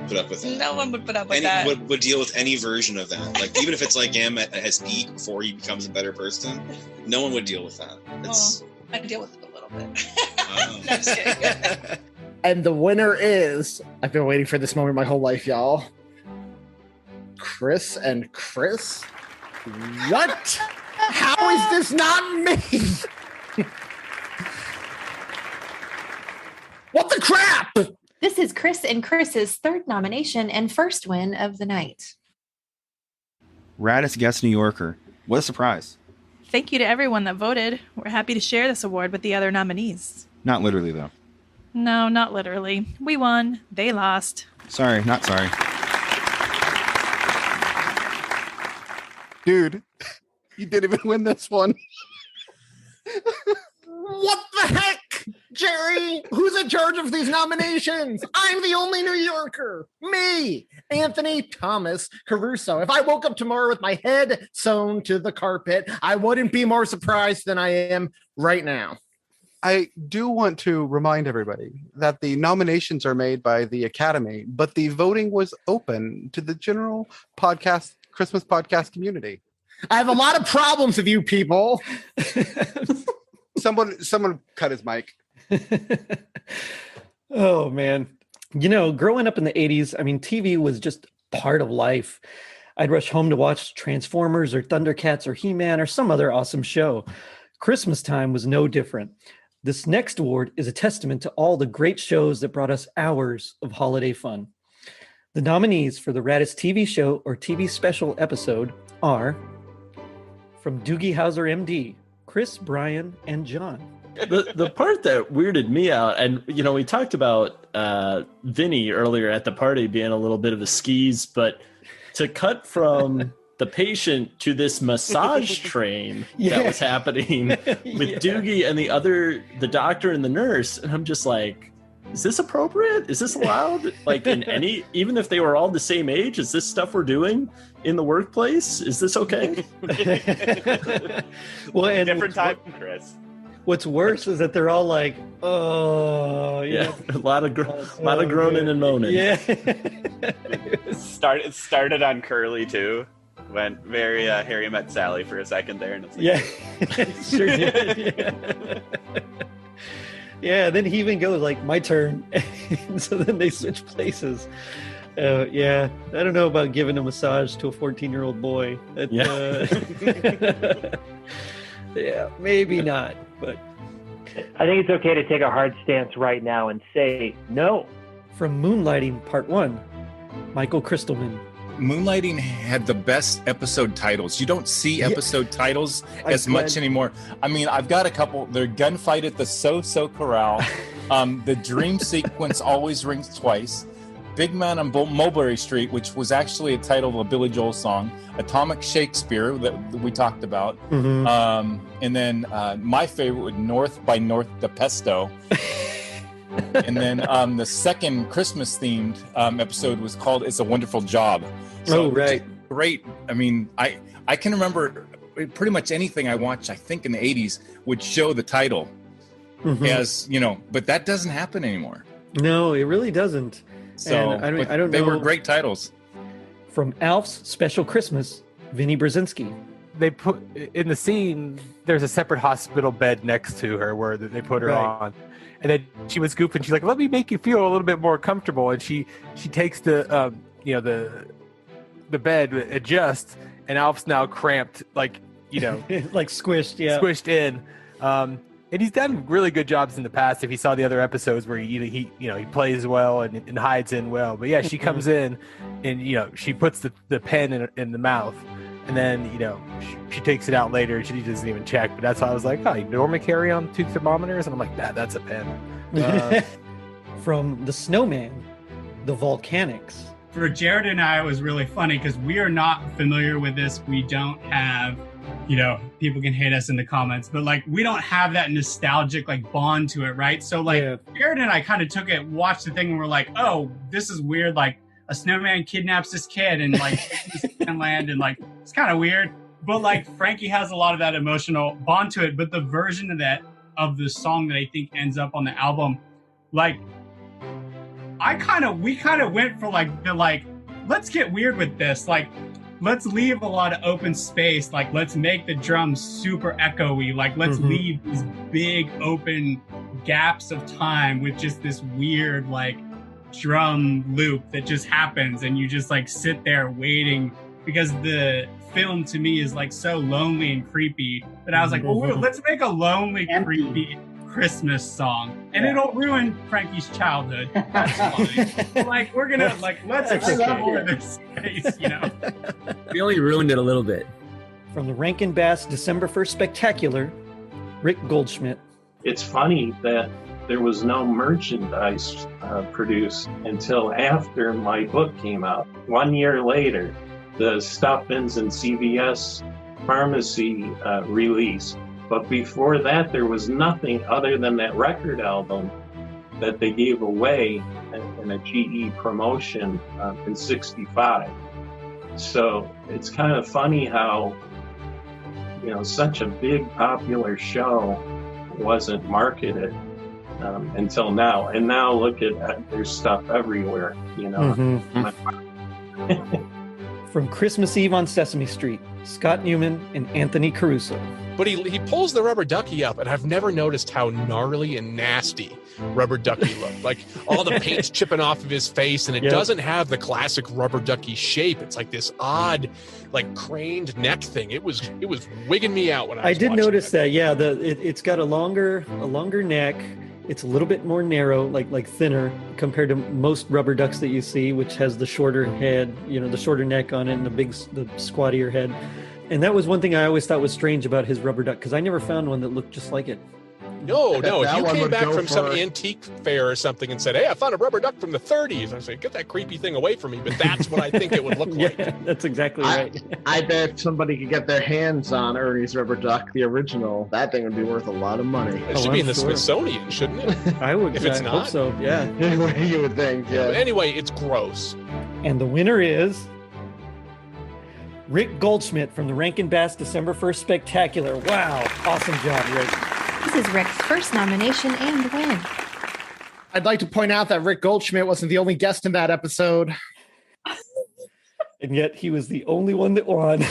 put up with that. No one would put up with that. Would deal with any version of that. Like, even if it's like him at his peak before he becomes a better person, no one would deal with that. I deal with it a little bit. No, I'm just kidding. And the winner is, I've been waiting for this moment my whole life, y'all. Chris and Chris? What? How is this not me? What the crap? This is Chris and Chris's third nomination and first win of the night. Raddest Guest New Yorker. What a surprise. Thank you to everyone that voted. We're happy to share this award with the other nominees. Not literally, though. No, not literally. We won. They lost. Sorry, not sorry. Dude, you didn't even win this one. What the heck? Jerry, who's in charge of these nominations? I'm the only New Yorker. Me, Anthony Thomas Caruso. If I woke up tomorrow with my head sewn to the carpet, I wouldn't be more surprised than I am right now. I do want to remind everybody that the nominations are made by the Academy, but the voting was open to the general Christmas podcast community. I have a lot of problems with you people. Someone cut his mic. Oh, man. Growing up in the 80s, TV was just part of life. I'd rush home to watch Transformers or Thundercats or He-Man or some other awesome show. Christmas time was no different. This next award is a testament to all the great shows that brought us hours of holiday fun. The nominees for the Raddest TV show or TV special episode are, from Doogie Howser MD, Chris, Brian, and John. The part that weirded me out, and we talked about Vinny earlier at the party being a little bit of a skis, but to cut from the patient to this massage train that was happening with Doogie and the doctor and the nurse, and I'm just like, is this appropriate? Is this allowed? Like in any, even if they were all the same age, is this stuff we're doing in the workplace? Is this okay? Well, and different time, Chris. What's worse is that they're all like, "Oh, yeah, a lot of groaning and moaning." Yeah, It started on Curly too. Went very Harry Met Sally for a second there, and it's like, yeah, sure did. Yeah. Yeah, then he even goes like, "My turn," and so then they switch places. Yeah, I don't know about giving a massage to a 14-year-old boy. Yeah, maybe not, but I think it's okay to take a hard stance right now and say no. From Moonlighting Part 1, Michael Kristelman. Moonlighting had the best episode titles. You don't see episode titles as much anymore. I mean, I've got a couple. The gunfight at the So-So Corral. The dream sequence always rings twice. Big Man on Mulberry Street, which was actually a title of a Billy Joel song. Atomic Shakespeare that we talked about. Mm-hmm. And then my favorite was North by North de Pesto. And then the second Christmas-themed episode was called "It's a Wonderful Job." So right. Great. I mean, I can remember pretty much anything I watched, I think in the 80s, would show the title as, but that doesn't happen anymore. No, it really doesn't. So and I don't know. They were great titles. From Alf's Special Christmas, Vinny Brzezinski. They put in the scene, there's a separate hospital bed next to her where they put her on. And then she was goofing. She's like, "Let me make you feel a little bit more comfortable." And she takes the bed, adjusts, and Alf's now cramped, like squished, squished in. And he's done really good jobs in the past. If you saw the other episodes where he plays well and hides in well. But yeah, she comes in and she puts the pen in the mouth, and then she takes it out later and she doesn't even check. But that's why I was like, "Oh, you normally carry on 2 thermometers?" And I'm like, that's a pen. From The Snowman, The Volcanics. For Jared and I, it was really funny because we are not familiar with this. We don't have, people can hate us in the comments, but we don't have that nostalgic bond to it, right? So Jared and I kind of took it, watched the thing, and we're like, "Oh, this is weird." Like a snowman kidnaps this kid and takes this land, and it's kind of weird. But Frankie has a lot of that emotional bond to it. But the version of the song that I think ends up on the album, we kind of went for let's get weird with this. Let's leave a lot of open space. Let's make the drums super echoey. Let's leave these big open gaps of time with just this weird drum loop that just happens, and you just sit there waiting, because the film to me is so lonely and creepy that I was like, "Oh, let's make a lonely, creepy Christmas song, and it'll ruin Frankie's childhood." That's fine. We're gonna let's explore this space, We only ruined it a little bit. From the Rankin Bass December 1st Spectacular, Rick Goldschmidt. It's funny that there was no merchandise produced until after my book came out. 1 year later, the Stuffins and CVS Pharmacy release. But before that, there was nothing other than that record album that they gave away in a GE promotion in '65. So it's kind of funny how, such a big popular show wasn't marketed until now. And now look at there's stuff everywhere, From Christmas Eve on Sesame Street, Scott Newman and Anthony Caruso. But he pulls the rubber ducky up, and I've never noticed how gnarly and nasty rubber ducky looked. All the paint's chipping off of his face, and it doesn't have the classic rubber ducky shape. It's this odd, craned neck thing. It was wigging me out when I was did notice that. Yeah, it's got a longer neck. It's a little bit more narrow, like thinner compared to most rubber ducks that you see, which has the shorter head, the shorter neck on it and the squattier head. And that was one thing I always thought was strange about his rubber duck, because I never found one that looked just like it. No, bet if that you one came would back go from some for- antique fair or something and said, "Hey, I found a rubber duck from the 30s," I say, "Get that creepy thing away from me." But that's what I think it would look like. Yeah, that's exactly right. I bet if somebody could get their hands on Ernie's rubber duck, the original, that thing would be worth a lot of money. It should be in the Smithsonian, shouldn't it? I would. If it's I not, hope so. Yeah. You would think. Yeah. But anyway, it's gross. And the winner is Rick Goldschmidt from the Rankin Bass December 1st Spectacular. Wow. Awesome job, Rick. This is Rick's first nomination and win. I'd like to point out that Rick Goldschmidt wasn't the only guest in that episode. And yet he was the only one that won.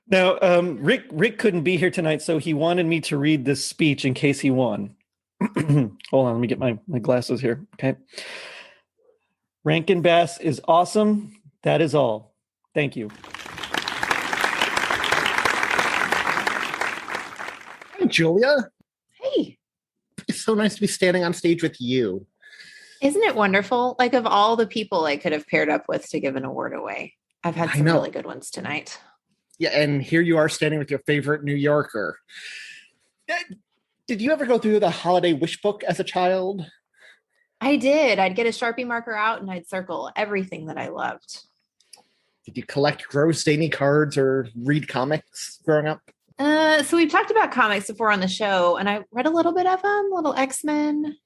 Now, Rick couldn't be here tonight, so he wanted me to read this speech in case he won. Hold on, let me get my glasses here. Okay. Rankin Bass is awesome. That is all. Thank you. Hi, Julia. Hey. It's so nice to be standing on stage with you. Isn't it wonderful? Like, of all the people I could have paired up with to give an award away, I've had some really good ones tonight. Yeah, and here you are standing with your favorite New Yorker. Did you ever go through the holiday wish book as a child? I did. I'd get a Sharpie marker out and I'd circle everything that I loved. Did you collect gross, zany cards or read comics growing up? So we've talked about comics before on the show, and I read a little bit of them, little X-Men.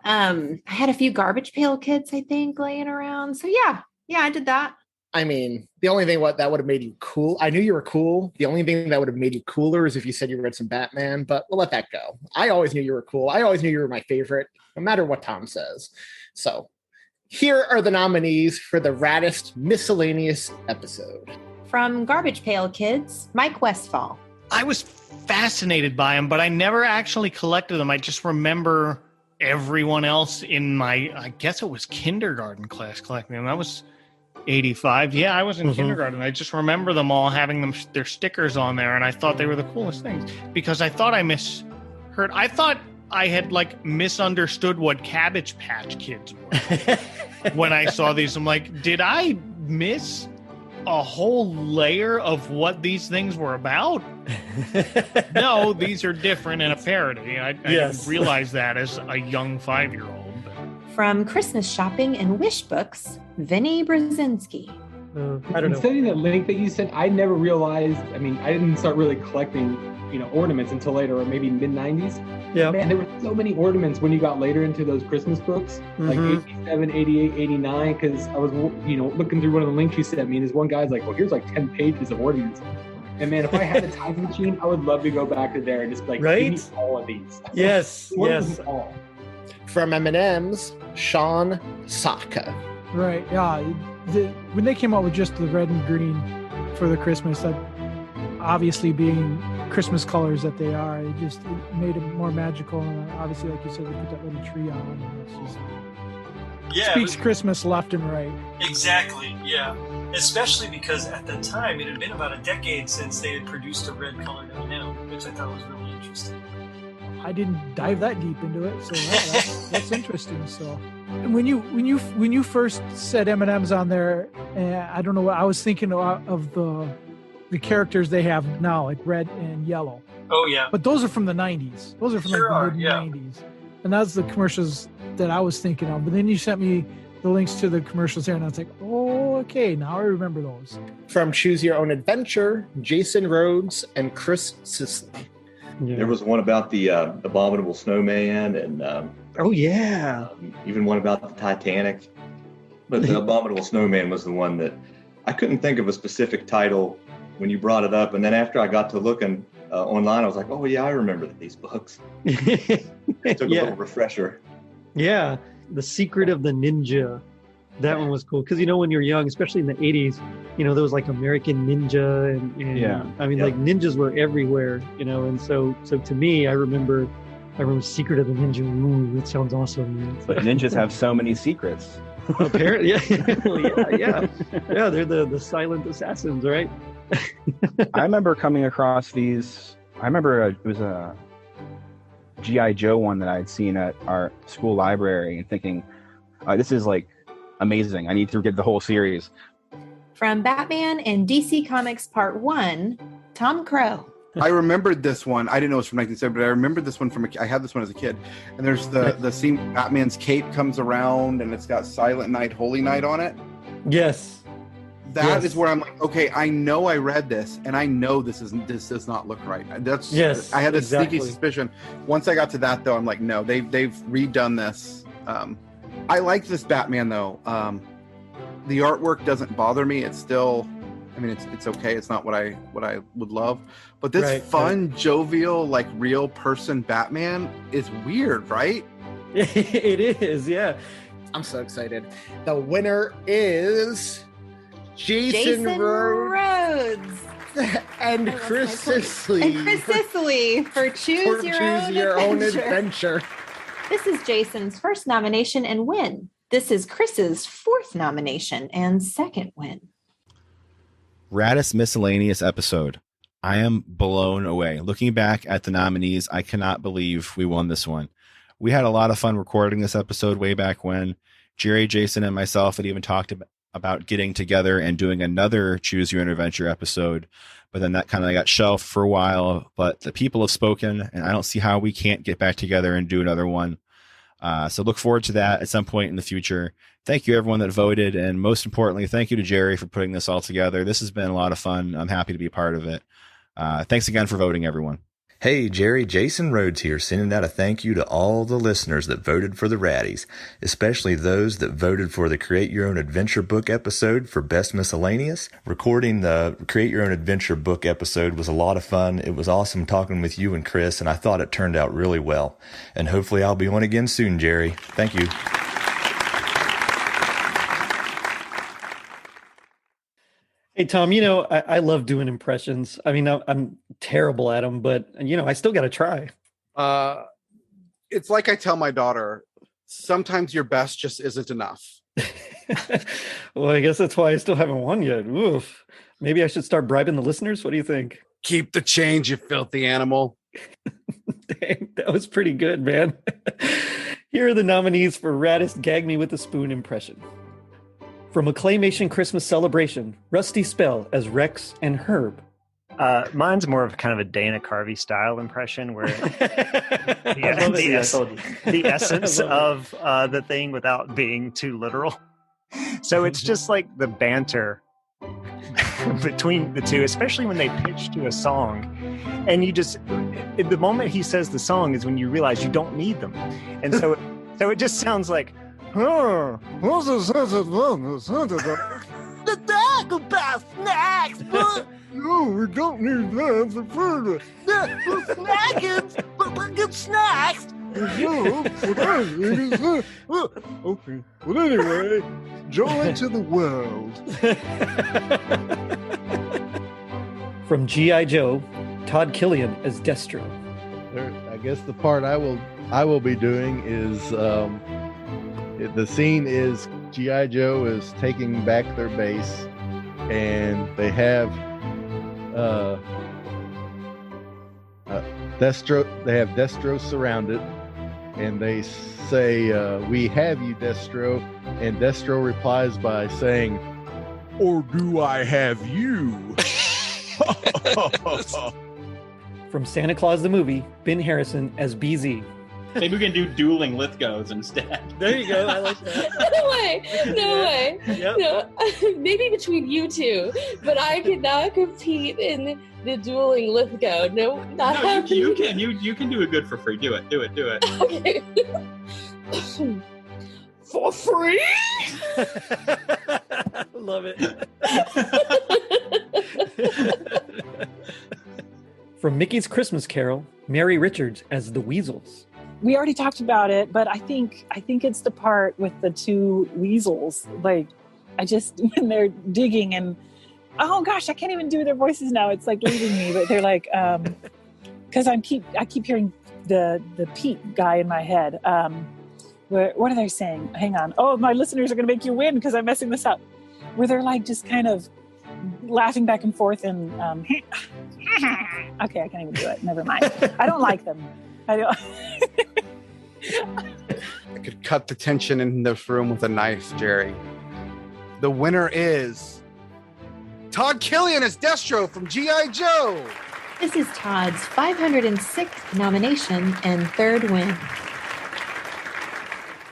I had a few Garbage Pail Kids, I think, laying around. So yeah, I did that. I mean, the only thing that would have made you cool, I knew you were cool. The only thing that would have made you cooler is if you said you read some Batman, but we'll let that go. I always knew you were cool. I always knew you were my favorite, no matter what Thom says. So here are the nominees for the Raddest Miscellaneous episode. From Garbage Pail Kids, Mike Westfall. I was fascinated by them, but I never actually collected them. I just remember everyone else in my, I guess it was kindergarten class collecting them. That was 85. Yeah, I was in kindergarten. I just remember them all having their stickers on there, and I thought they were the coolest things because I thought I misheard. I thought I had misunderstood what Cabbage Patch Kids were when I saw these. I'm like, did I miss a whole layer of what these things were about? No, these are different and a parody. I didn't realize that as a young 5-year-old. From Christmas Shopping and Wish Books, Vinny Brzezinski. I don't know. Studying that link that you sent, I never realized. I mean, I didn't start really collecting, ornaments until later, or maybe mid-90s. Yeah. Man, there were so many ornaments when you got later into those Christmas books, like 87, 88, 89, because I was, looking through one of the links you sent me, and this one guy's like, well, here's 10 pages of ornaments. And man, if I had a time machine, I would love to go back to there and just give me all of these. Yes, yes. All. From M&M's, Sean Saka. Right, yeah. When they came out with just the red and green for the Christmas, that obviously being Christmas colors that they are, it made it more magical. And obviously, like you said, they put that little tree on, and it's just speaks Christmas left and right. Exactly, yeah. Especially because at the time, it had been about a decade since they had produced a red colored M&M, which I thought was really interesting. I didn't dive that deep into it, so that's interesting. So, and when you first said M&Ms on there, I don't know what I was thinking of the characters they have now, like red and yellow. Oh yeah, but those are from the '90s. Those are from the mid '90s, and that's the commercials that I was thinking of. But then you sent me the links to the commercials here, and I was like, oh, okay, now I remember those. From Choose Your Own Adventure, Jason Rhodes and Chris Sisley. Yeah. There was one about the Abominable Snowman, and even one about the Titanic. But the Abominable Snowman was the one that I couldn't think of a specific title when you brought it up, and then after I got to looking online, I was like, oh yeah, I remember these books. It took a little refresher. Yeah, The Secret of the Ninja. That one was cool because when you're young, especially in the 80s, there was American Ninja and ninjas were everywhere, and so to me, I remember Secret of the Ninja. Ooh, that sounds awesome. But ninjas have so many secrets. Apparently, yeah, they're the silent assassins, right? I remember coming across these. I remember it was a G.I. Joe one that I'd seen at our school library and thinking, this is amazing. I need to get the whole series. From Batman and DC Comics Part 1, Tom Crow. I remembered this one. I didn't know it was from 1970, but I remembered this one I had this one as a kid. And there's the scene Batman's cape comes around and it's got Silent Night, Holy Night on it. Yes. That is where I'm like, okay, I know I read this, and I know this does not look right. I had a sneaky suspicion. Once I got to that, though, I'm like, no, they've redone this. I like this Batman though. The artwork doesn't bother me. It's still, I mean, it's okay. It's not what I would love, but this fun, jovial, like real person Batman is weird, right? It is, yeah. I'm so excited. The winner is Jason Rhodes and Chris Sicily. And Chris Sicily for Choose Your Own Adventure. This is Jason's first nomination and win. This is Chris's fourth nomination and second win. Raddies miscellaneous episode. I am blown away. Looking back at the nominees, I cannot believe we won this one. We had a lot of fun recording this episode way back when. Jerry, Jason, and myself had even talked about getting together and doing another Choose Your Own Adventure episode, but then that kind of got shelved for a while. But the people have spoken, and I don't see how we can't get back together and do another one. So look forward to that at some point in the future. Thank you, everyone that voted, and most importantly, thank you to Jerry for putting this all together. This has been a lot of fun. I'm happy to be a part of it. Thanks again for voting, everyone. Hey, Jerry, Jason Rhodes here, sending out a thank you to all the listeners that voted for the Raddies, especially those that voted for the Create Your Own Adventure book episode for Best Miscellaneous. Recording the Create Your Own Adventure book episode was a lot of fun. It was awesome talking with you and Chris, and I thought it turned out really well. And hopefully I'll be on again soon, Jerry. Thank you. Hey, Tom, I love doing impressions. I mean, I'm terrible at them, but, I still got to try. It's like I tell my daughter, sometimes your best just isn't enough. Well, I guess that's why I still haven't won yet. Oof. Maybe I should start bribing the listeners. What do you think? Keep the change, you filthy animal. Dang, that was pretty good, man. Here are the nominees for Raddies Gag Me with a Spoon impression. From Acclamation Christmas Celebration, Rusty Spell as Rex and Herb. Mine's more of kind of a Dana Carvey style impression where the essence of the thing without being too literal. So it's just like the banter between the two, especially when they pitch to a song. And the moment he says the song is when you realize you don't need them. And so it just sounds like, the Dagobah snacks, but no, we don't need that for further. The snacks, but get snacks. Okay. Well, anyway, joy to the world. From G.I. Joe, Todd Killian as Destro. I guess the part I will be doing is the scene is G.I. Joe is taking back their base, and they have Destro. They have Destro surrounded, and they say, "We have you, Destro." And Destro replies by saying, "Or do I have you?" From Santa Claus the Movie, Ben Harrison as BZ. Maybe we can do dueling Lithgows instead. There you go. I like that. No way. Yep. No, maybe between you two, but I cannot compete in the dueling Lithgow. No, not happening. You can. You can do it good for free. Do it. Okay. For free? Love it. From Mickey's Christmas Carol, Mary Richards as the Weasels. We already talked about it, but I think it's the part with the two weasels. Like, when they're digging and, oh gosh, I can't even do their voices now. It's like leaving me, but they're like, because I keep hearing the Pete guy in my head. What are they saying? Hang on. Oh, my listeners are going to make you win because I'm messing this up. Where they're like just kind of laughing back and forth and okay, I can't even do it. Never mind. I don't like them. I don't. I could cut the tension in this room with a knife, Jerry. The winner is Todd Killian as Destro from G.I. Joe. This is Todd's 506th nomination and third win.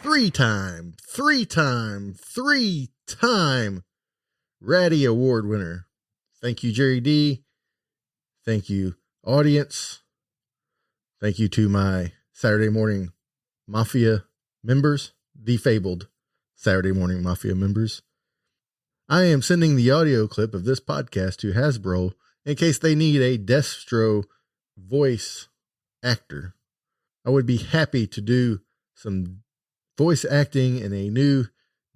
Three-time Raddy Award winner. Thank you, Jerry D. Thank you, audience. Thank you to my Saturday Morning Mafia members, the fabled Saturday Morning Mafia members. I am sending the audio clip of this podcast to Hasbro in case they need a Destro voice actor. I would be happy to do some voice acting in a new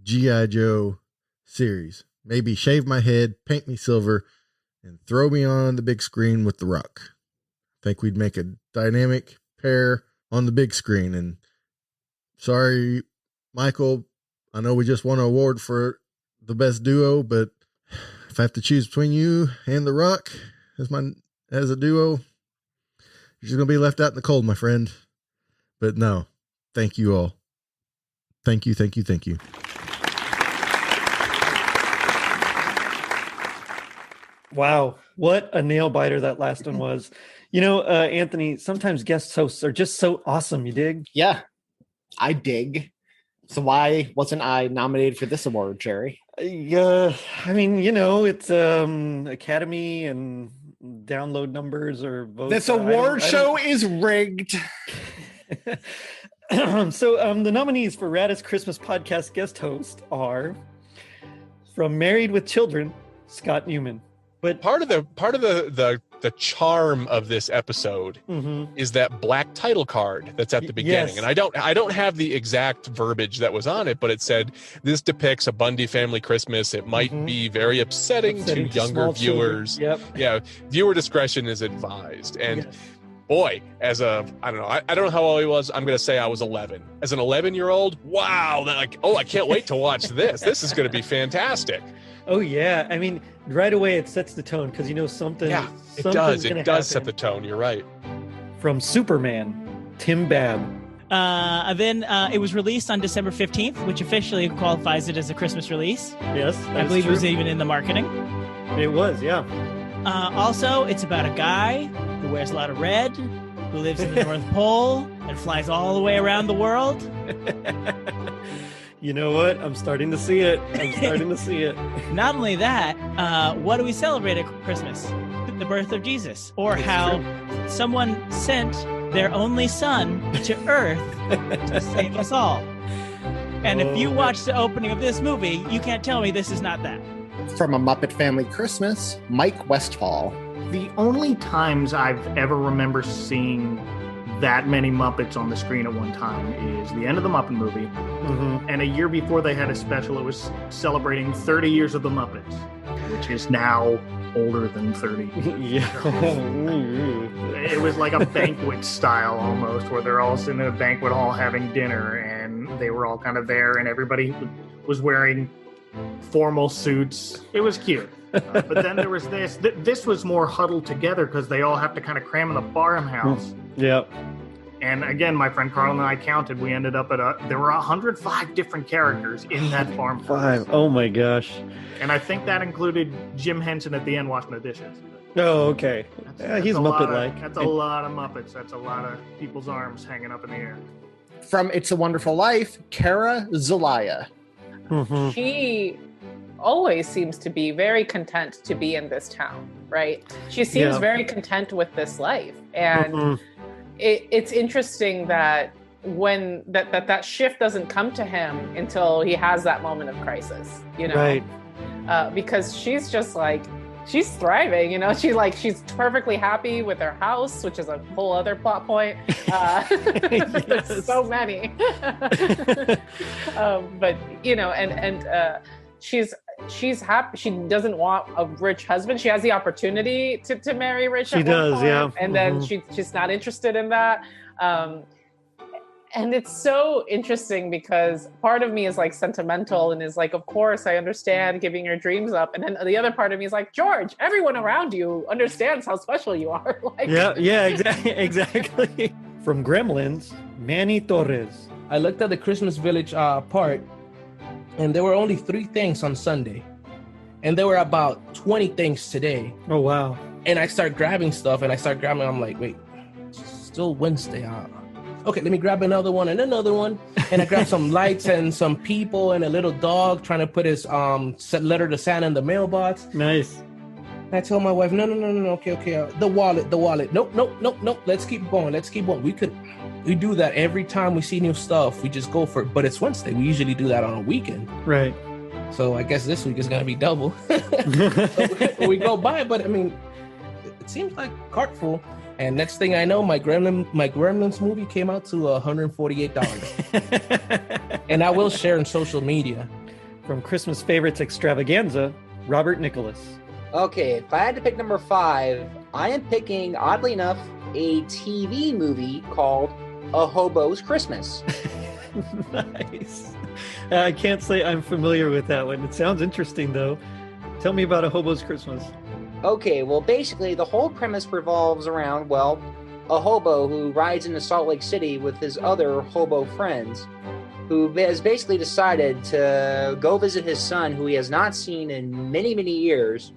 G.I. Joe series. Maybe shave my head, paint me silver, and throw me on the big screen with The Rock. I think we'd make a dynamic pair on the big screen. And sorry, Michael, I know we just won an award for the best duo, but if I have to choose between you and The Rock as a duo, you're just going to be left out in the cold, my friend. But no, thank you all. Thank you. Wow, what a nail biter that last one was. Anthony, sometimes guest hosts are just so awesome. You dig? Yeah, I dig. So why wasn't I nominated for this award, Jerry? I mean, it's Academy and download numbers or votes. This award show is rigged. So the nominees for Raddies Christmas Podcast guest host are from Married with Children, Scott Newman. But part of the charm of this episode is that black title card that's at the beginning. Yes. And I don't have the exact verbiage that was on it, but it said this depicts a Bundy family Christmas. It might be very upsetting to younger viewers. Yep. Yeah, viewer discretion is advised. And boy, I don't know how old he was. I'm going to say I was 11. As an 11-year-old, wow, I can't wait to watch this. This is going to be fantastic. Oh yeah, I mean, right away it sets the tone because something. Yeah, it does. It does set the tone. You're right. From Superman, Tim Babb. Then it was released on December 15th, which officially qualifies it as a Christmas release. Yes, I believe it was even in the marketing. It was, yeah. Also, it's about a guy who wears a lot of red, who lives in the North Pole and flies all the way around the world. You know what? I'm starting to see it. Not only that, what do we celebrate at Christmas? The birth of Jesus. Or how someone sent their only son to Earth to save us all. And if you watch the opening of this movie, you can't tell me this is not that. From A Muppet Family Christmas, Mike Westfall. The only times I've ever remember seeing that many Muppets on the screen at one time is the end of the Muppet movie. And a year before they had a special, it was celebrating 30 years of the Muppets, which is now older than 30. It was like a banquet style almost, where they're all sitting in a banquet hall having dinner, and they were all kind of there, and everybody was wearing formal suits. It was cute. But then there was this. This was more huddled together because they all have to kind of cram in the farmhouse. Yep. And again, my friend Carl and I counted. We ended up there were 105 different characters in that farmhouse. 5. Oh my gosh. And I think that included Jim Henson at the end washing the dishes. Oh, okay. He's Muppet-like. That's a lot of Muppets. That's a lot of people's arms hanging up in the air. From It's a Wonderful Life, Cara Zelaya. She always seems to be very content to be in this town, right? She seems very content with this life. And it's interesting that when that shift doesn't come to him until he has that moment of crisis, Right. Because she's just she's thriving, she's perfectly happy with her house, which is a whole other plot point. There's so many. But she's happy. She doesn't want a rich husband. She has the opportunity to marry rich. She does, yeah. And then she's not interested in that. And it's so interesting because part of me is sentimental and is of course I understand giving your dreams up. And then the other part of me is George, everyone around you understands how special you are. Exactly. From Gremlins, Manny Torres. I looked at the Christmas Village part, and there were only 3 things on Sunday. And there were about 20 things today. Oh, wow. And I start grabbing stuff, and I'm like, wait, it's still Wednesday. Okay, let me grab another one and another one. And I grab some lights and some people and a little dog trying to put his letter to Santa in the mailbox. Nice. And I told my wife, no, okay. The wallet. Nope. Let's keep going. We do that every time we see new stuff. We just go for it. But it's Wednesday. We usually do that on a weekend. Right. So I guess this week is going to be double. So we go by, but I mean, it seems like cart full. And next thing I know, my Gremlins movie came out to $148. And I will share on social media. From Christmas Favorites Extravaganza, Robert Nicholas. Okay, if I had to pick number 5, I am picking, oddly enough, a TV movie called A Hobo's Christmas. Nice. I can't say I'm familiar with that one. It sounds interesting, though. Tell me about A Hobo's Christmas. Okay, well, basically, the whole premise revolves around, well, a hobo who rides into Salt Lake City with his other hobo friends, who has basically decided to go visit his son, who he has not seen in many, many years.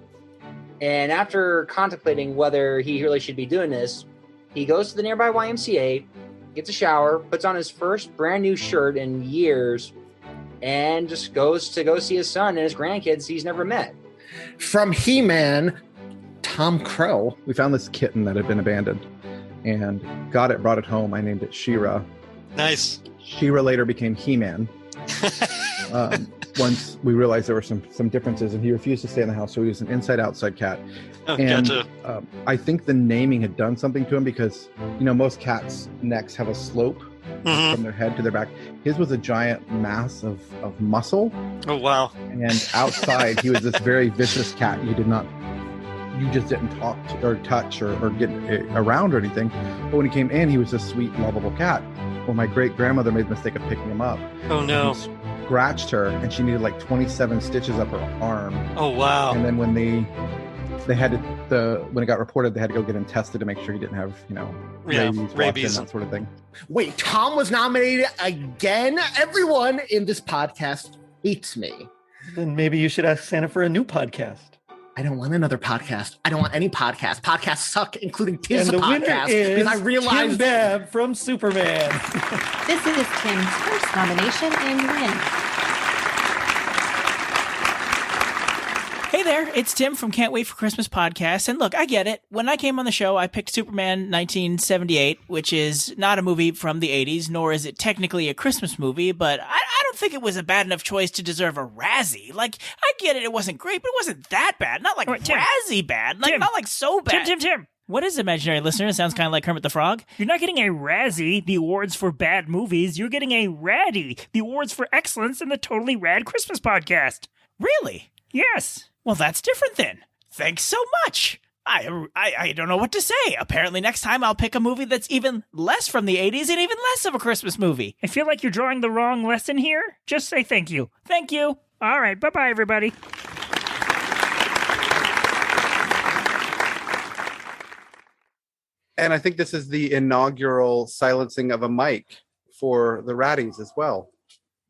And after contemplating whether he really should be doing this, he goes to the nearby YMCA, gets a shower, puts on his first brand new shirt in years, and just goes to go see his son and his grandkids he's never met. From He-Man, Tom Crow. We found this kitten that had been abandoned and brought it home. I named it She-Ra. Nice. She-Ra later became He-Man. Once we realized there were some differences, and he refused to stay in the house, so he was an inside-outside cat. Oh, and gotcha. I think the naming had done something to him because, most cats' necks have a slope from their head to their back. His was a giant mass of muscle. Oh, wow. And outside, he was this very vicious cat. You just didn't talk to, or touch or get around or anything. But when he came in, he was a sweet, lovable cat. Well, my great-grandmother made the mistake of picking him up. Oh, no. Scratched her, and she needed like 27 stitches up her arm. Oh, wow. And then when when it got reported, they had to go get him tested to make sure he didn't have, rabies, that sort of thing. Wait, Tom was nominated again? Everyone in this podcast hates me. Then maybe you should ask Santa for a new podcast. I don't want another podcast. I don't want any podcast. Podcasts suck, including Tim's and the podcast. Winner is because I realized Tim Babb from Superman. This is Tim's first nomination and win. Hey there, it's Tim from Can't Wait for Christmas podcast. And look, I get it. When I came on the show, I picked Superman 1978, which is not a movie from the 80s, nor is it technically a Christmas movie, but I don't think it was a bad enough choice to deserve a Razzie. Like, I get it wasn't great, but it wasn't that bad. Not like Razzie bad. Like, not like so bad. Tim. What is imaginary listener? It sounds kind of like Kermit the Frog. You're not getting a Razzie, the awards for bad movies. You're getting a Raddie, the awards for excellence in the Totally Rad Christmas podcast. Really? Yes. Well, that's different then. Thanks so much. I don't know what to say. Apparently next time I'll pick a movie that's even less from the 80s and even less of a Christmas movie. I feel like you're drawing the wrong lesson here. Just say thank you. Thank you. All right. Bye-bye, everybody. And I think this is the inaugural silencing of a mic for the Raddies as well.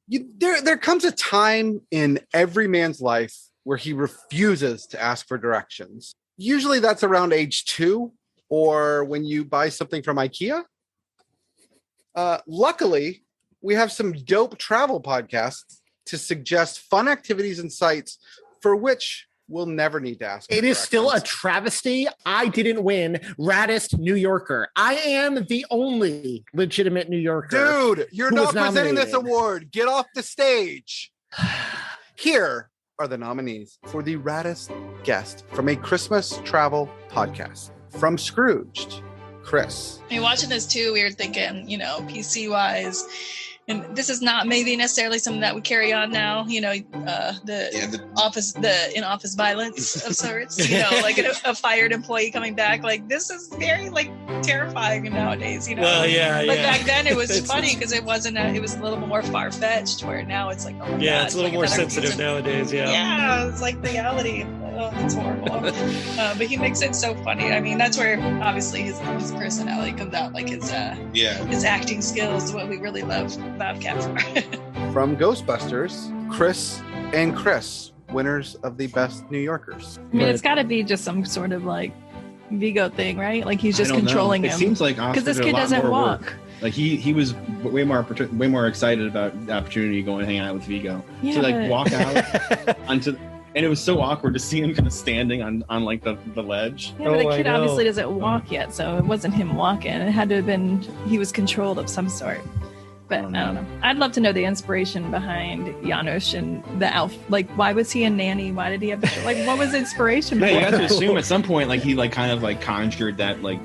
There comes a time in every man's life where he refuses to ask for directions. Usually that's around age 2 or when you buy something from IKEA. Luckily, we have some dope travel podcasts to suggest fun activities and sites for which we'll never need to ask. It is still a travesty. I didn't win Raddest New Yorker. I am the only legitimate New Yorker. Dude, you're not presenting this award. Get off the stage. Here are the nominees for the Raddest guest from a Christmas travel podcast. From Scrooged, Chris. I mean, watching this too, we were thinking, PC wise, and this is not maybe necessarily something that we carry on now, the in-office violence of sorts, like a fired employee coming back. Like, this is very, terrifying nowadays, Well, yeah, But yeah. back then it was funny because it wasn't, it was a little more far-fetched, where now it's like, oh my God, It's a little more sensitive nowadays, Yeah, it's like reality. Oh, it's horrible. But he makes it so funny. I mean, that's where obviously his personality comes out, like his acting skills, what we really love Bobcat for. From Ghostbusters, Chris and Chris, winners of the Best New Yorkers. I mean, it's got to be just some sort of Vigo thing, right? Like he's just I don't controlling know. him. It seems like Oscar because this did a kid lot doesn't more walk. work. Like he was way more excited about the opportunity to go and hang out with Vigo. Yeah, to like but- walk out onto, and it was so awkward to see him kind of standing on like the ledge. Yeah, but the kid obviously doesn't walk yet, so it wasn't him walking. It had to have been he was controlled of some sort. But I don't know. I'd love to know the inspiration behind Janusz and the elf. Like, why was he a nanny? Why did he have like what was the inspiration? No, for you have to it? assume at some point like he like kind of like conjured that look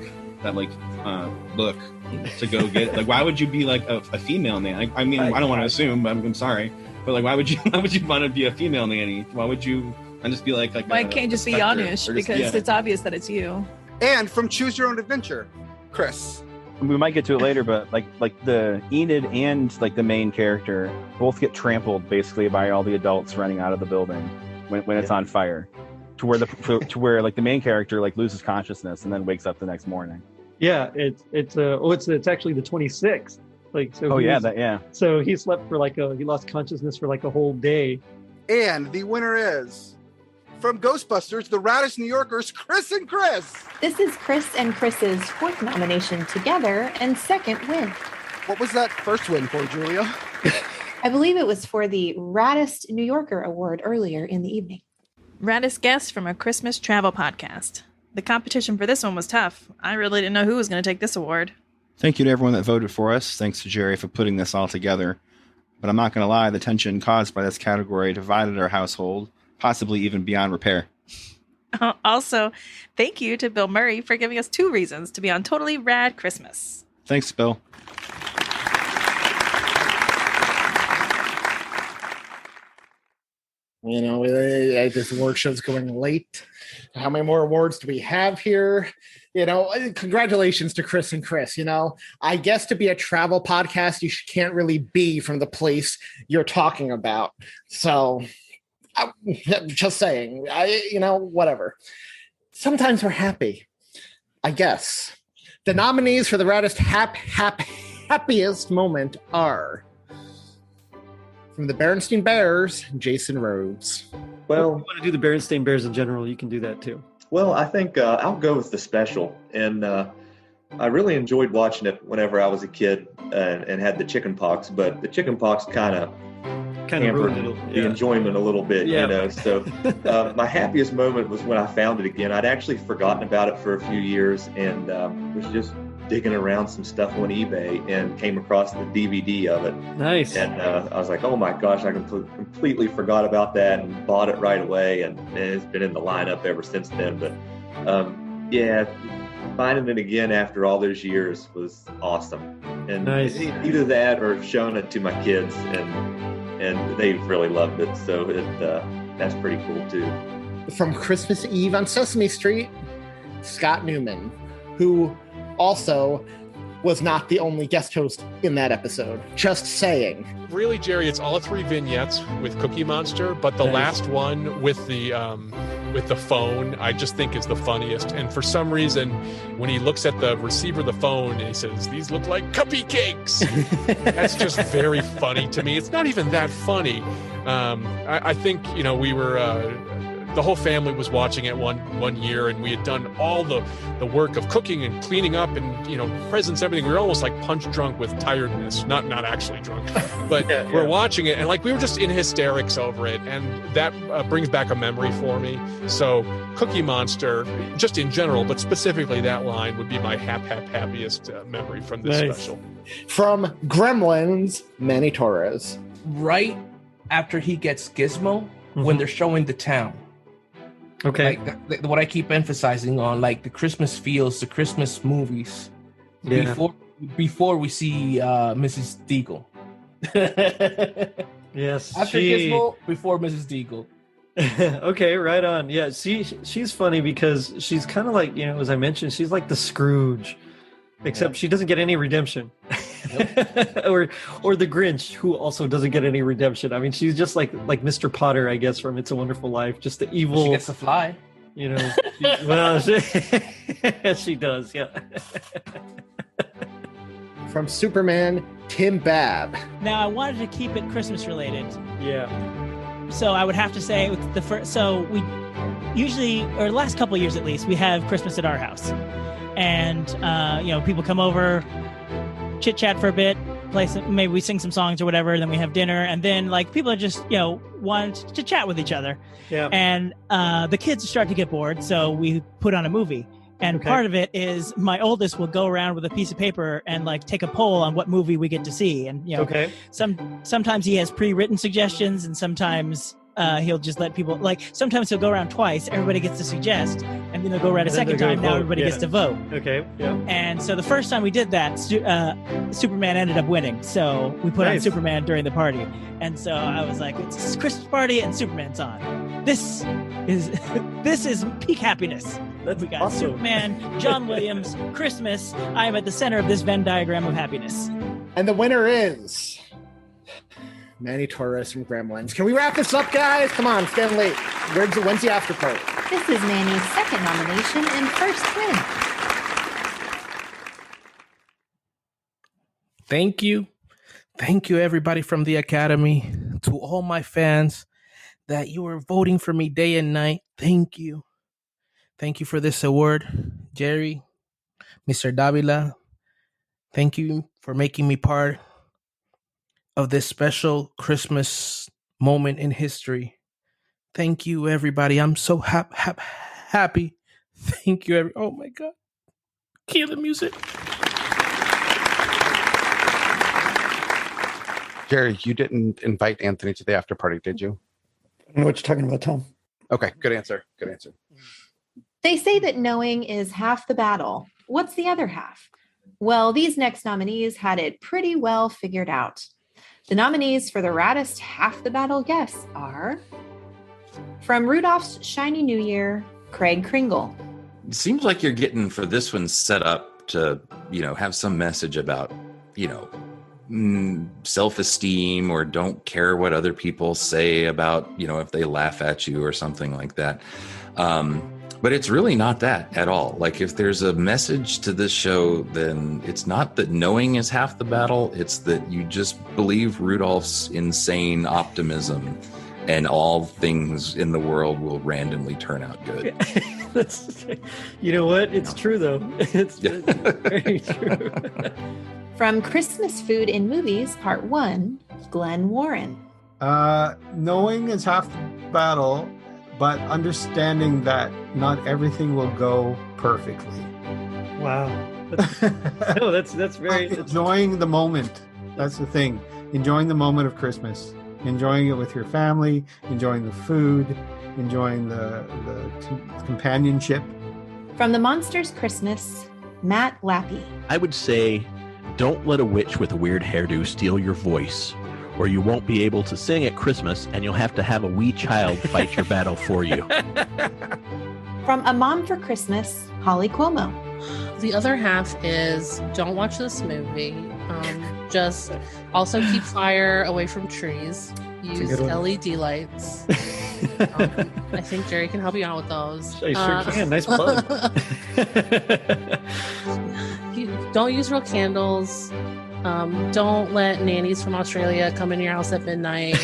to go get it. Like, why would you be like a female nanny? I mean, I don't want to assume, but I'm sorry. But like, why would you want to be a female nanny? Why would you and just be like Why can't it just be specter? Janusz? Or just- Because yeah. it's obvious that it's you. And from Choose Your Own Adventure, Chris. We might get to it later, but like the Enid and like the main character both get trampled basically by all the adults running out of the building when it's on fire, to where like the main character like loses consciousness and then wakes up the next morning. Yeah, it's actually the 26th. Like so. Oh he yeah, was- So he slept for he lost consciousness for like a whole day. And the winner is from Ghostbusters, the Raddies New Yorkers, Chris and Chris. This is Chris and Chris's fourth nomination together and second win. What was that first win for, Julia? I believe it was for the Raddest New Yorker Award earlier in the evening. Raddest guest from a Christmas travel podcast. The competition for this one was tough. I really didn't know who was going to take this award. Thank you to everyone that voted for us. Thanks to Jerry for putting this all together. But I'm not going to lie, the tension caused by this category divided our household, possibly even beyond repair. Also, thank you to Bill Murray for giving us 2 reasons to be on Totally Rad Christmas. Thanks, Bill. You know, this award show's going late. How many more awards do we have here? You know, congratulations to Chris and Chris. You know, I guess to be a travel podcast, you can't really be from the place you're talking about. So, I'm just saying, whatever. Sometimes we're happy, I guess. The nominees for the Raddest happiest moment are from the Berenstain Bears, Jason Rhodes. Well, if you want to do the Berenstain Bears in general, you can do that too. Well, I think I'll go with the special. And I really enjoyed watching it whenever I was a kid and had the chicken pox, but the chicken pox kind of hampered the enjoyment a little bit, you know. So my happiest moment was when I found it again. I'd actually forgotten about it for a few years and was just digging around some stuff on eBay and came across the DVD of it. Nice. And I was like, oh my gosh, I completely forgot about that and bought it right away. And it's been in the lineup ever since then. But finding it again after all those years was awesome. And nice. Either that or showing it to my kids and they really loved it. So that's pretty cool too. From Christmas Eve on Sesame Street, Scott Newman, who also was not the only guest host in that episode. Just saying. Really, Jerry, it's all 3 vignettes with Cookie Monster, but the last one with the phone, I just think is the funniest. And for some reason, when he looks at the receiver of the phone and he says, "These look like cuppy cakes," that's just very funny to me. It's not even that funny. I think, we were the whole family was watching it one year, and we had done all the work of cooking and cleaning up and presents, everything. We were almost like punch drunk with tiredness, not actually drunk, but we're watching it and like we were just in hysterics over it, and that brings back a memory for me. So Cookie Monster, just in general, but specifically that line would be my happiest memory from this special. From Gremlins, Manny Torres. Right after he gets Gizmo, when they're showing the town. Okay. Like what I keep emphasizing on, like the Christmas feels, the Christmas movies. Yeah. Before we see Mrs. Deagle. Yes. After Gizmo, before Mrs. Deagle. Okay, right on. Yeah, she's funny because she's kind of like, as I mentioned, she's like the Scrooge, except she doesn't get any redemption. or the Grinch, who also doesn't get any redemption. I mean, she's just like Mr. Potter, I guess, from It's a Wonderful Life, just the evil. She gets to fly. She does, yeah. From Superman, Tim Babb. Now, I wanted to keep it Christmas related. Yeah. So I would have to say with the first. So usually, or the last couple of years at least, we have Christmas at our house. And, people come over, chit chat for a bit, maybe we sing some songs or whatever, and then we have dinner. And then people are just, want to chat with each other. Yeah. And the kids start to get bored. So we put on a movie. And part of it is my oldest will go around with a piece of paper and take a poll on what movie we get to see. And, sometimes he has pre-written suggestions, and sometimes he'll just let people sometimes he'll go around twice. Everybody gets to suggest, and then he'll go around a second time. Now everybody gets to vote. Okay. Yeah. And so the first time we did that, Superman ended up winning. So we put on Superman during the party. And so I was like, it's a Christmas party and Superman's on. This is peak happiness. We got awesome. Superman, John Williams, Christmas. I am at the center of this Venn diagram of happiness. And the winner is Manny Torres from Gremlins. Can we wrap this up, guys? Come on, stand late. When's the after party? This is Manny's second nomination and first win. Thank you. Thank you, everybody from the Academy. To all my fans that you are voting for me day and night. Thank you. Thank you for this award, Jerry, Mr. Davila. Thank you for making me part of this special Christmas moment in history. Thank you, everybody. I'm so happy. Thank you, oh my God. Cue the music. Jerry, you didn't invite Anthony to the after party, did you? I don't know what you're talking about, Tom. Okay, good answer. They say that knowing is half the battle. What's the other half? Well, these next nominees had it pretty well figured out. The nominees for the raddest half the battle guess are from Rudolph's Shiny New Year, Craig Kringle. It seems like you're getting for this one set up to, have some message about, self-esteem or don't care what other people say about, if they laugh at you or something like that. But it's really not that at all. If there's a message to this show, then it's not that knowing is half the battle. It's that you just believe Rudolph's insane optimism and all things in the world will randomly turn out good. You know what? It's true, though. It's very true. From Christmas Food in Movies, Part 1, Glenn Warren. Knowing is half the battle, but understanding that not everything will go perfectly. Wow. That's very... Enjoying the moment. That's the thing. Enjoying the moment of Christmas. Enjoying it with your family, enjoying the food, enjoying the companionship. From The Monsters Christmas, Matt Lappy. I would say, don't let a witch with a weird hairdo steal your voice, or you won't be able to sing at Christmas, and you'll have to have a wee child fight your battle for you. From A Mom for Christmas, Holly Cuomo. The other half is don't watch this movie. Just also keep fire away from trees. Use LED lights. I think Jerry can help you out with those. I sure can. Nice plug. Don't use real candles. Don't let nannies from Australia come in your house at midnight.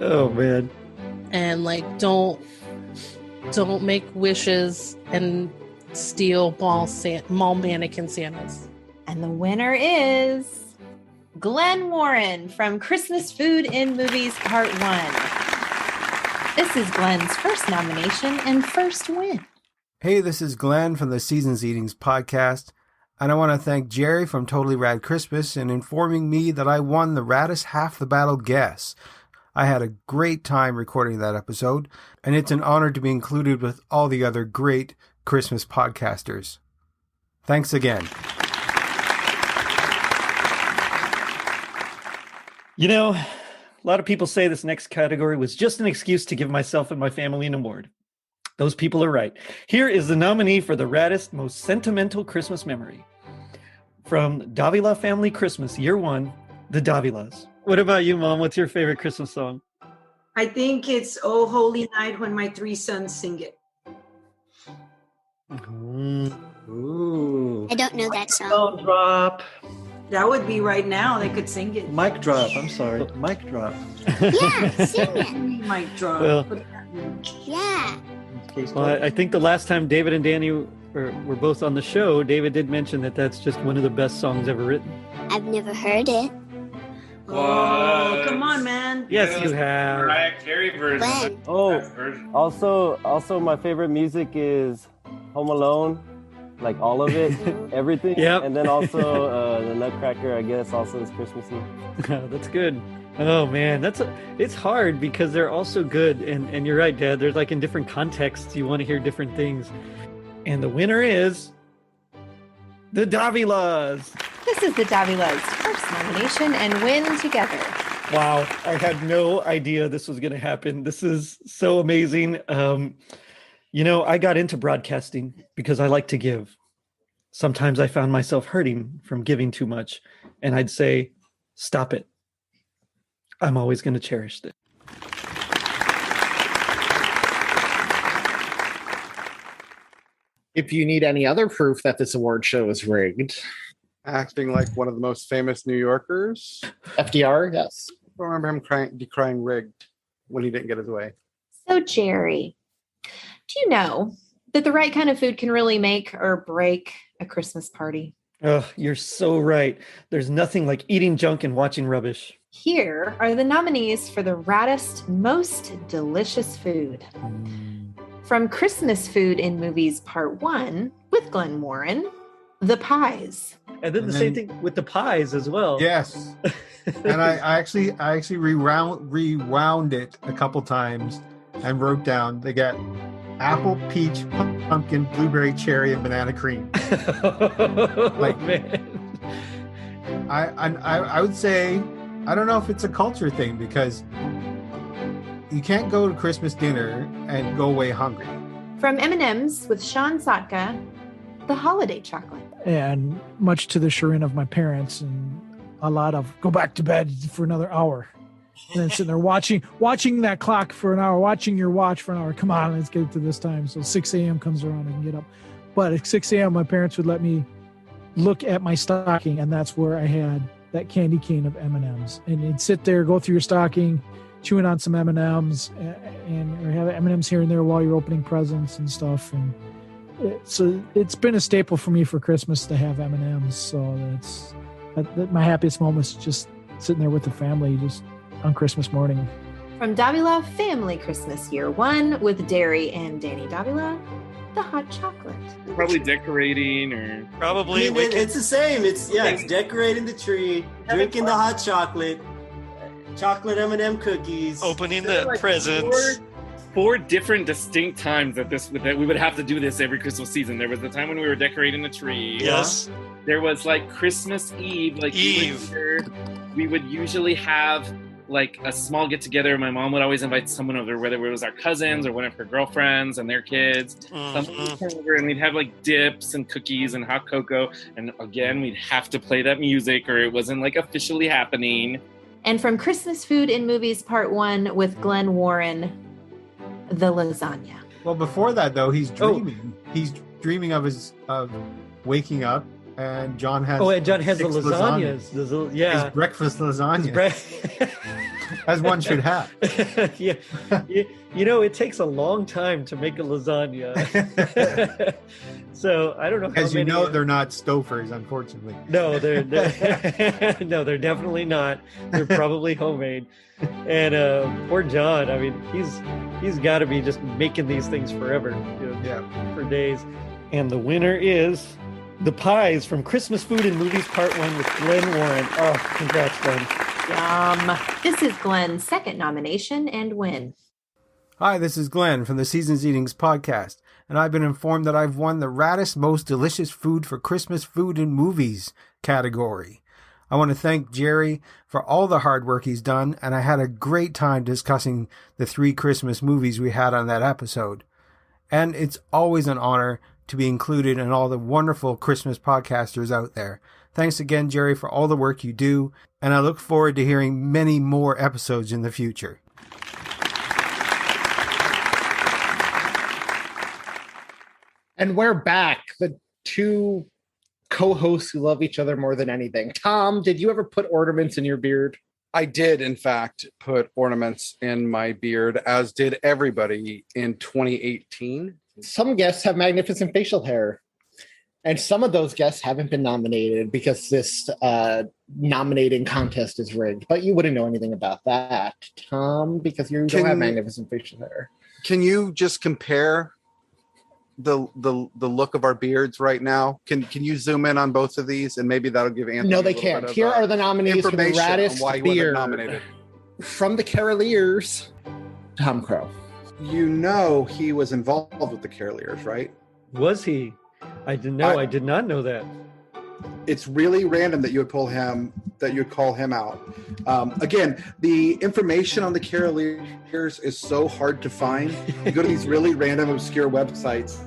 Oh man. And don't make wishes and steal mall mannequin Santas. And the winner is Glenn Warren from Christmas Food in Movies Part 1. This is Glenn's first nomination and first win. Hey, this is Glenn from the Seasons Eatings podcast, and I want to thank Jerry from Totally Rad Christmas in informing me that I won the raddest half the battle guess. I had a great time recording that episode, and it's an honor to be included with all the other great Christmas podcasters. Thanks again. A lot of people say this next category was just an excuse to give myself and my family an award. Those people are right. Here is the nominee for the raddest, most sentimental Christmas memory. From Davila Family Christmas, Year 1, the Davilas. What about you, Mom? What's your favorite Christmas song? I think it's Oh Holy Night when my three sons sing it. Ooh. I don't know that song. Don't drop. That would be right now. They could sing it. Mic drop. I'm sorry. Mic drop. Yeah, sing it. Mic drop. Well, Yeah. Well, I think the last time David and Danny were both on the show, David did mention that that's just one of the best songs ever written. I've never heard it. Oh, come on, man. Yes, you have. Mariah Carey version. Oh, also my favorite music is Home Alone, like all of it, everything. Yep. And then also the Nutcracker, I guess, also is Christmassy. That's good. Oh man, it's hard because they're all so good, and you're right, Dad. There's like in different contexts, you want to hear different things. And the winner is the Davilas. This is the Davilas' first nomination and win together. Wow, I had no idea this was going to happen. This is so amazing. I got into broadcasting because I like to give. Sometimes I found myself hurting from giving too much, and I'd say, stop it. I'm always going to cherish this. If you need any other proof that this award show is rigged, acting like one of the most famous New Yorkers, FDR, yes. I remember him decrying rigged when he didn't get his way. So, Jerry, do you know that the right kind of food can really make or break a Christmas party? Oh, you're so right. There's nothing like eating junk and watching rubbish. Here are the nominees for the raddest, most delicious food. From Christmas Food in Movies Part 1 with Glenn Warren, The Pies. And then same thing with the pies as well. Yes. And I actually rewound it a couple times and wrote down they got apple, peach, pumpkin, blueberry, cherry, and banana cream. Man. I would say, I don't know if it's a culture thing because you can't go to Christmas dinner and go away hungry. From M&M's with Sean Sotka, the holiday chocolate. And much to the chagrin of my parents, and a lot of go back to bed for another hour. And then sitting there watching that clock for an hour, watching your watch for an hour. Come on, let's get it to this time. So 6 a.m. comes around and get up. But at 6 a.m., my parents would let me look at my stocking, and that's where I had that candy cane of M&M's. And you'd sit there, go through your stocking, chewing on some M&M's, and or have M&M's here and there while you're opening presents and stuff. And it's been a staple for me for Christmas to have M&M's. So that's my happiest moments, just sitting there with the family, just on Christmas morning. From Davila Family Christmas Year 1 with Derry and Danny Davila, the hot chocolate. Probably decorating or probably. It's the same. It's decorating the tree, drinking the hot chocolate M&M cookies, opening the presents. Four different distinct times that we would have to do this every Christmas season. There was the time when we were decorating the tree. Yes. There was like Christmas Eve. We would usually have like a small get together. My mom would always invite someone over, whether it was our cousins or one of her girlfriends and their kids. Someone would come over and we'd have like dips and cookies and hot cocoa. And again, we'd have to play that music or it wasn't like officially happening. And from Christmas Food in Movies Part 1 with Glenn Warren, the lasagna. Well, before that though, he's dreaming. He's dreaming of waking up, and John has. Oh, and John has the lasagnas. His breakfast lasagna, as one should have. Yeah, it takes a long time to make a lasagna. So I don't know. As you know, they're not Stofers, unfortunately. No, they're definitely not. They're probably homemade. And poor John. I mean, he's got to be just making these things forever. For days. And the winner is The Pies from Christmas Food in Movies Part 1 with Glenn Warren. Oh, congrats, Glenn. Yum. This is Glenn's second nomination and win. Hi, this is Glenn from the Seasons Eatings podcast, and I've been informed that I've won the raddest, most delicious food for Christmas food in movies category. I want to thank Jerry for all the hard work he's done, and I had a great time discussing the 3 Christmas movies we had on that episode. And it's always an honor to be included in all the wonderful Christmas podcasters out there. Thanks again, Jerry, for all the work you do, and I look forward to hearing many more episodes in the future. And we're back. The 2 co-hosts who love each other more than anything. Thom, did you ever put ornaments in your beard? I did, in fact, put ornaments in my beard, as did everybody in 2018. Some guests have magnificent facial hair. And some of those guests haven't been nominated because this nominating contest is rigged. But you wouldn't know anything about that, Thom, because you don't have magnificent facial hair. Can you just compare the look of our beards right now? Can you zoom in on both of these, and maybe that'll give Anthony? No, they can't. Here are the nominees for the raddest beard nominated. From the Caroliers, Tom Crow. You know he was involved with the Caroliers, right? Was he? I didn't know. I did not know that. It's really random that you would call him out. Again, the information on the Caroliers is so hard to find. You go to these really random, obscure websites.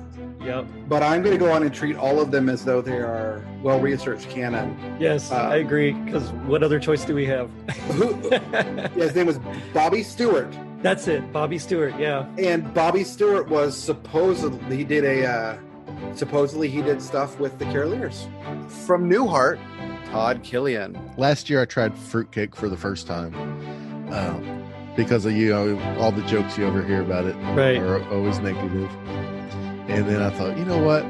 Yep. But I'm going to go on and treat all of them as though they are well-researched canon. Yes, I agree. Because what other choice do we have? His name was Bobby Stewart. That's it, Bobby Stewart. Yeah. And Bobby Stewart was supposedly he did stuff with the Caroliers. From Newhart, Todd Killian. Last year I tried fruitcake for the first time because of all the jokes you overhear about it are always negative. And then I thought, you know what?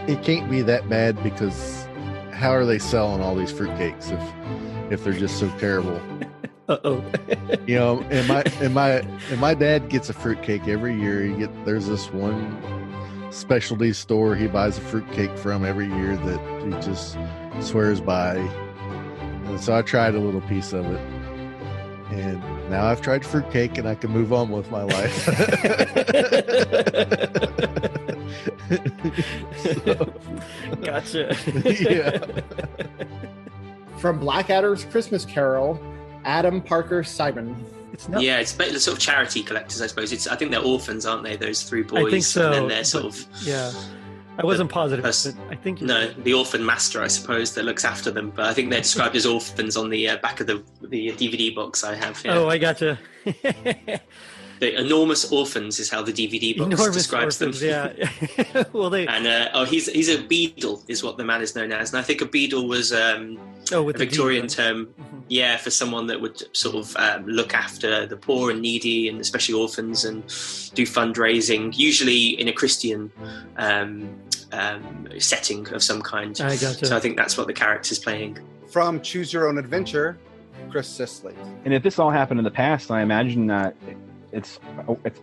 It can't be that bad, because how are they selling all these fruitcakes if they're just so terrible? And my dad gets a fruitcake every year. There's this one specialty store he buys a fruitcake from every year that he just swears by. And so I tried a little piece of it. And now I've tried fruitcake and I can move on with my life. Gotcha. Yeah. From Blackadder's Christmas Carol, Adam Parker Simon. It's not. Yeah, it's sort of charity collectors, I suppose. I think they're orphans, aren't they? Those three boys. I think so. And then they're sort of. Yeah. I wasn't positive, but I think the orphan master, I suppose, that looks after them. But I think they're described as orphans on the back of the DVD box I have. Yeah. Oh, I gotcha. The enormous orphans is how the DVD box describes orphans, them. Yeah. Well, he's a beadle, is what the man is known as, and I think a beadle was a Victorian term. Mm-hmm. Yeah, for someone that would sort of look after the poor and needy, and especially orphans, and do fundraising, usually in a Christian setting of some kind. I gotcha. So I think that's what the character's playing. From Choose Your Own Adventure, Chris Sisley. And if this all happened in the past, I imagine that it's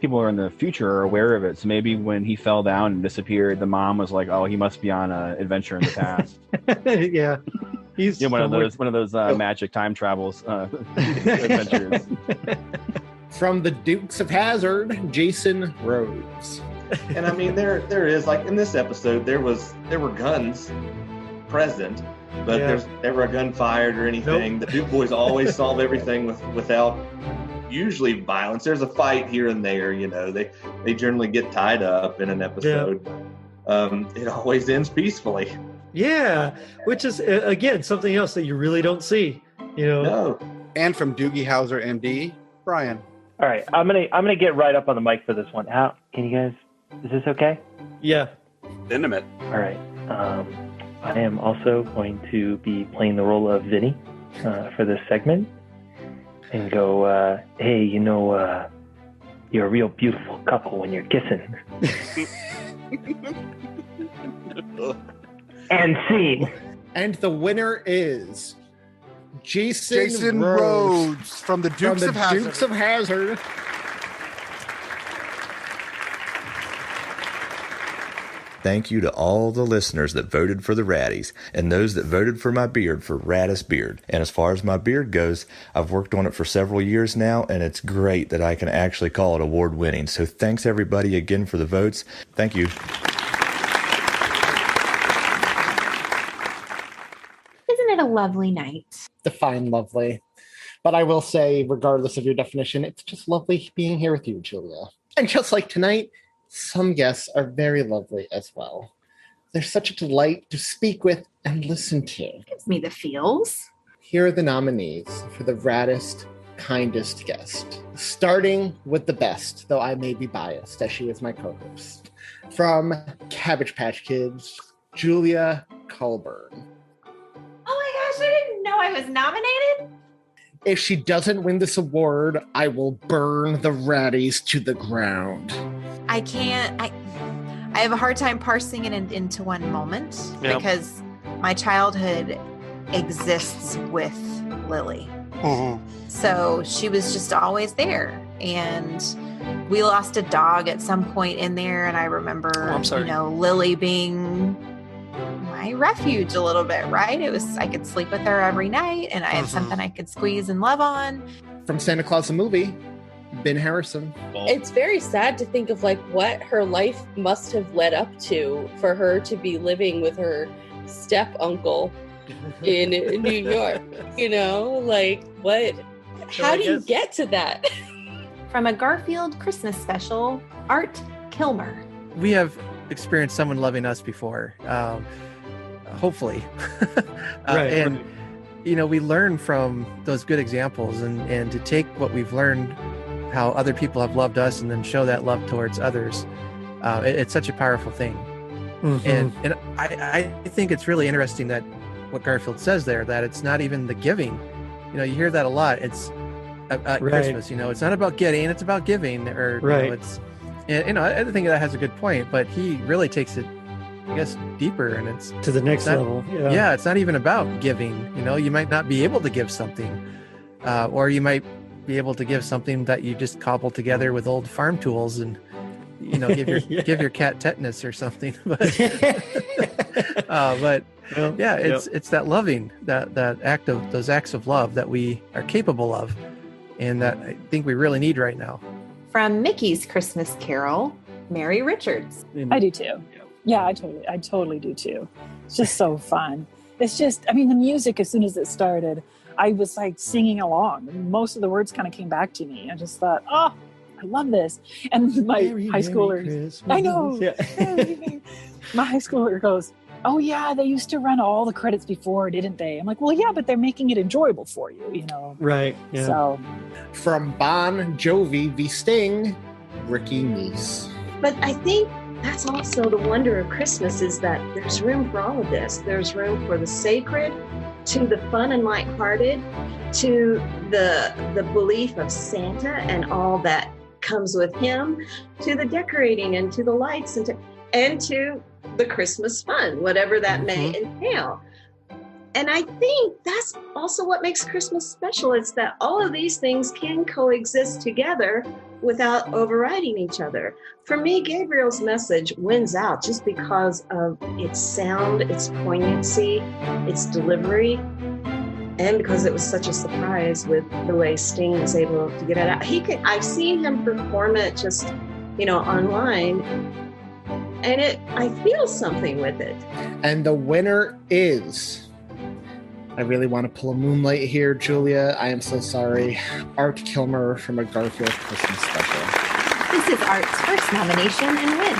people are in the future are aware of it. So maybe when he fell down and disappeared, the mom was like, "Oh, he must be on an adventure in the past." Yeah, he's one of those magic time travels adventures. From the Dukes of Hazzard, Jason Rhodes. And I mean, there is, like in this episode, there were guns present, but there's never a gun fired or anything. Nope. The Duke boys always solve everything without usually violence. There's a fight here and there, they generally get tied up in an episode. It always ends peacefully. Yeah, which is again something else that you really don't see. No. And from Doogie Howser, MD, Brian. All right, I'm gonna get right up on the mic for this one. How can you guys? Is this okay? Yeah. Intimate. All right. I am also going to be playing the role of Vinny for this segment, and go, hey, you're a real beautiful couple when you're kissing. And scene. And the winner is Jason Rhodes from the Dukes of Hazzard. Dukes of Hazzard. Thank you to all the listeners that voted for the Raddies, and those that voted for my beard for Raddest Beard. And as far as my beard goes, I've worked on it for several years now, and it's great that I can actually call it award-winning. So thanks everybody again for the votes. Thank you. Isn't it a lovely night? Define lovely. But I will say, regardless of your definition, it's just lovely being here with you, Julia. And just like tonight, some guests are very lovely as well. They're such a delight to speak with and listen to. Gives me the feels. Here are the nominees for the raddest, kindest guest. Starting with the best, though I may be biased, as she is my co-host. From Cabbage Patch Kids, Julia Hallburn. Oh my gosh, I didn't know I was nominated. If she doesn't win this award, I will burn the Raddies to the ground. I can't. I have a hard time parsing it into one moment because my childhood exists with Lily. So she was just always there. And we lost a dog at some point in there. And I remember, Lily being my refuge a little bit, right? I could sleep with her every night and I had something I could squeeze and love on. From Santa Claus the movie, Ben Harrison. It's very sad to think of like what her life must have led up to for her to be living with her step uncle in New York. How do you get to that? From a Garfield Christmas special, Art Kilmer. We have experienced someone loving us before, hopefully. Right. We learn from those good examples and to take what we've learned, how other people have loved us, and then show that love towards others. It's such a powerful thing. And I think it's really interesting that what Garfield says there, that it's not even the giving. You hear that a lot. It's at Christmas, it's not about getting, it's about giving, or I think that has a good point, but he really takes it, I guess, deeper, and it's to the next level. Yeah, it's not even about giving. You might not be able to give something, or you might be able to give something that you just cobble together with old farm tools and give your cat tetanus or something. But it's that loving, that act of those acts of love that we are capable of, and that I think we really need right now. From Mickey's Christmas Carol, Mary Richards. I do too. Yeah, I totally do too. It's just so fun. It's just, the music, as soon as it started, I was like singing along. Most of the words kind of came back to me. I just thought, I love this. And my high schooler, I know. Yeah. My high schooler goes, oh yeah, they used to run all the credits before, didn't they? I'm like, well, yeah, but they're making it enjoyable for you, Right. Yeah. So, from Bon Jovi v. Sting, Ricky Meese. But I think that's also the wonder of Christmas, is that there's room for all of this. There's room for the sacred, to the fun and lighthearted, to the belief of Santa and all that comes with him, to the decorating and to the lights and to the Christmas fun, whatever that may entail. And I think that's also what makes Christmas special. It's that all of these things can coexist together without overriding each other. For me, Gabriel's message wins out just because of its sound, its poignancy, its delivery, and because it was such a surprise with the way Sting was able to get it out. I've seen him perform it just, online, and I feel something with it. And the winner is, I really want to pull a Moonlight here, Julia. I am so sorry. Art Kilmer from a Garfield Christmas special. This is Art's first nomination and win.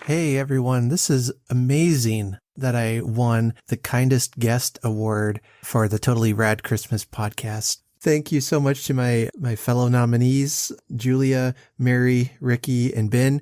Hey everyone, this is amazing that I won the Kindest Guest Award for the Totally Rad Christmas podcast. Thank you so much to my fellow nominees, Julia, Mary, Ricky, and Ben.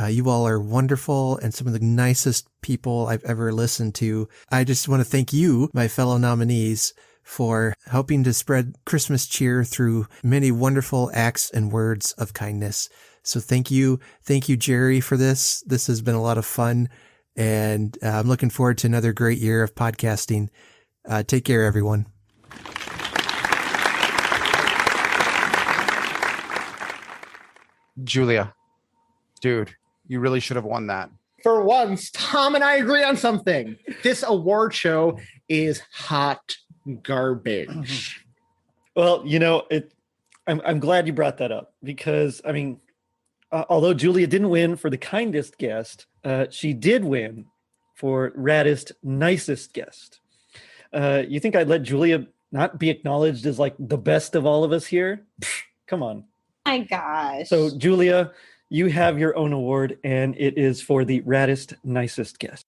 You all are wonderful and some of the nicest people I've ever listened to. I just want to thank you, my fellow nominees, for helping to spread Christmas cheer through many wonderful acts and words of kindness. So thank you. Thank you, Jerry, for this. This has been a lot of fun, and I'm looking forward to another great year of podcasting. Take care, everyone. Julia, dude, you really should have won that. For once, Tom and I agree on something. This award show is hot garbage. Well, I'm glad you brought that up, because although Julia didn't win for the kindest guest, she did win for raddest, nicest guest. You think I'd let Julia not be acknowledged as like the best of all of us here? Pfft, come on. My gosh. So Julia, you have your own award, and it is for the raddest, nicest guest.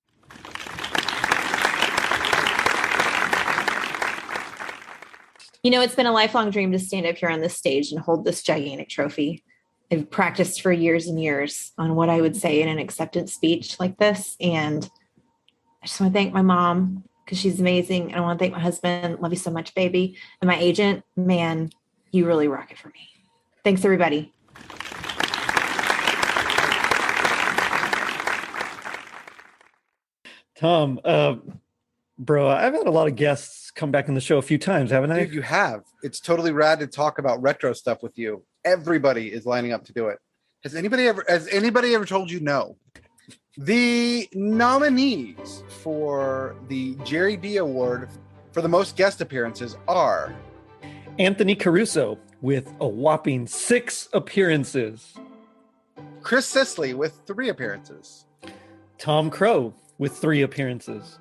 It's been a lifelong dream to stand up here on this stage and hold this gigantic trophy. I've practiced for years and years on what I would say in an acceptance speech like this, and I just want to thank my mom because she's amazing. And I want to thank my husband. Love you so much, baby. And my agent, man, you really rock it for me. Thanks, everybody. Thom, bro, I've had a lot of guests come back on the show a few times, haven't I? Dude, you have. It's totally rad to talk about retro stuff with you. Everybody is lining up to do it. Has anybody ever told you no? The nominees for the Jerry D Award for the most guest appearances are Anthony Caruso with a whopping 6 appearances. Chris Sisley with 3 appearances. Tom Crow with 3 appearances.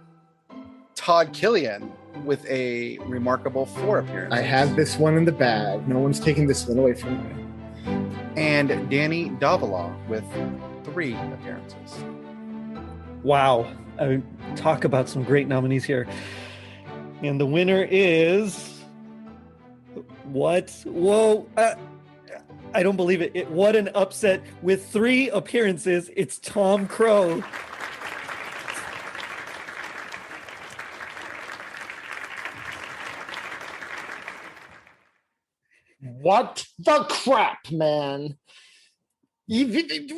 Todd Killian with a remarkable 4 appearances. I have this one in the bag. No one's taking this one away from me. And Danny Davila with 3 appearances. Wow. I mean, talk about some great nominees here. And the winner is... What? Whoa. I don't believe it. What an upset. With 3 appearances, it's Tom Crow. What the crap, man? This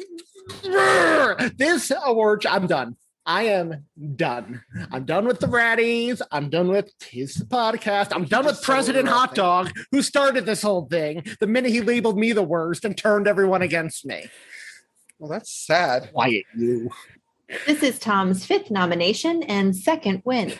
award, I'm done. I am done. I'm done with the Raddies. I'm done with his podcast. I'm done with President Hot Dog, who started this whole thing the minute he labeled me the worst and turned everyone against me. Well, that's sad. Quiet, you. This is Tom's 5th nomination and 2nd win.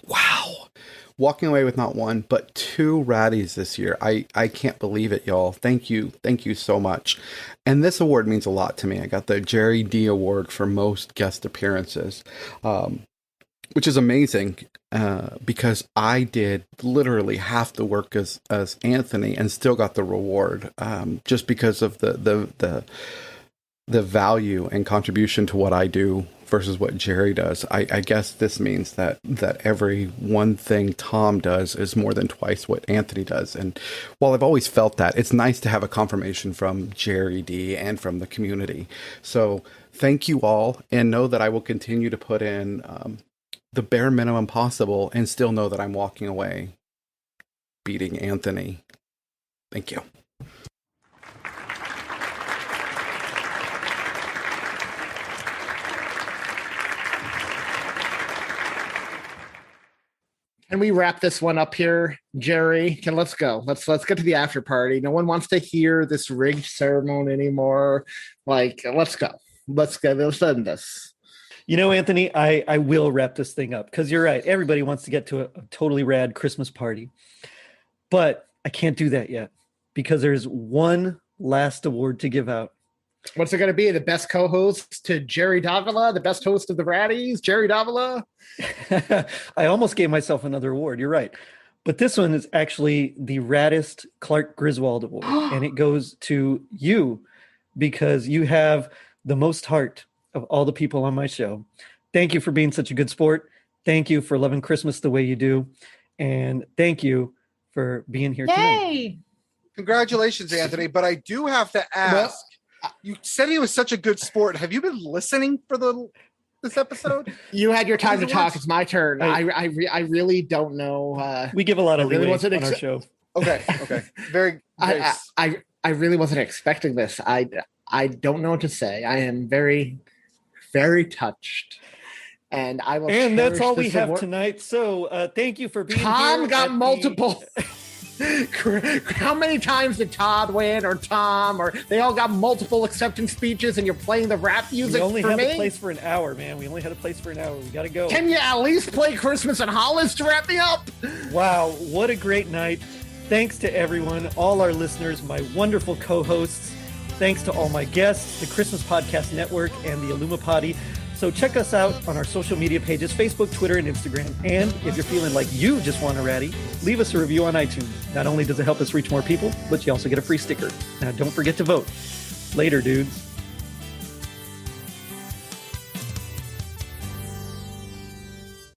Wow. Walking away with not 1, but 2 Raddies this year. I can't believe it, y'all. Thank you. Thank you so much. And this award means a lot to me. I got the Jerry D Award for most guest appearances, which is amazing because I did literally half the work as Anthony and still got the reward just because of the value and contribution to what I do versus what Jerry does. I guess this means that every one thing Thom does is more than twice what Anthony does. And while I've always felt that, it's nice to have a confirmation from Jerry D and from the community. So thank you all, and know that I will continue to put in the bare minimum possible and still know that I'm walking away beating Anthony. Thank you. Can we wrap this one up here, Jerry? Let's go. Let's get to the after party. No one wants to hear this rigged ceremony anymore. Let's go. Let's end this. You know, Anthony, I will wrap this thing up because you're right. Everybody wants to get to a totally rad Christmas party. But I can't do that yet because there's one last award to give out. What's it going to be? The best co-host to Jerry Davila, the best host of the Raddies, Jerry Davila? I almost gave myself another award. You're right. But this one is actually the Raddest Clark Griswold Award. And it goes to you because you have the most heart of all the people on my show. Thank you for being such a good sport. Thank you for loving Christmas the way you do. And thank you for being here tonight. Congratulations, Anthony. But I do have to ask, you said he was such a good sport. Have you been listening for this episode? You had your time to talk. It's my turn. I really don't know. We give a lot of leeway on our show. Okay. Very. I really wasn't expecting this. I don't know what to say. I am very, very touched. And I will. And that's all we have tonight. So thank you for being here. Tom got multiple. How many times did Todd win or Tom or they all got multiple acceptance speeches and you're playing the rap music? We only had a place for an hour, man. We only had a place for an hour. We gotta go. Can you at least play Christmas in Hollis to wrap me up? Wow, what a great night. Thanks to everyone, all our listeners, my wonderful co-hosts. Thanks to all my guests, the Christmas Podcast Network, and the Illumipati. So check us out on our social media pages, Facebook, Twitter, and Instagram. And if you're feeling like you just want a Raddy, leave us a review on iTunes. Not only does it help us reach more people, but you also get a free sticker. Now, don't forget to vote. Later, dudes.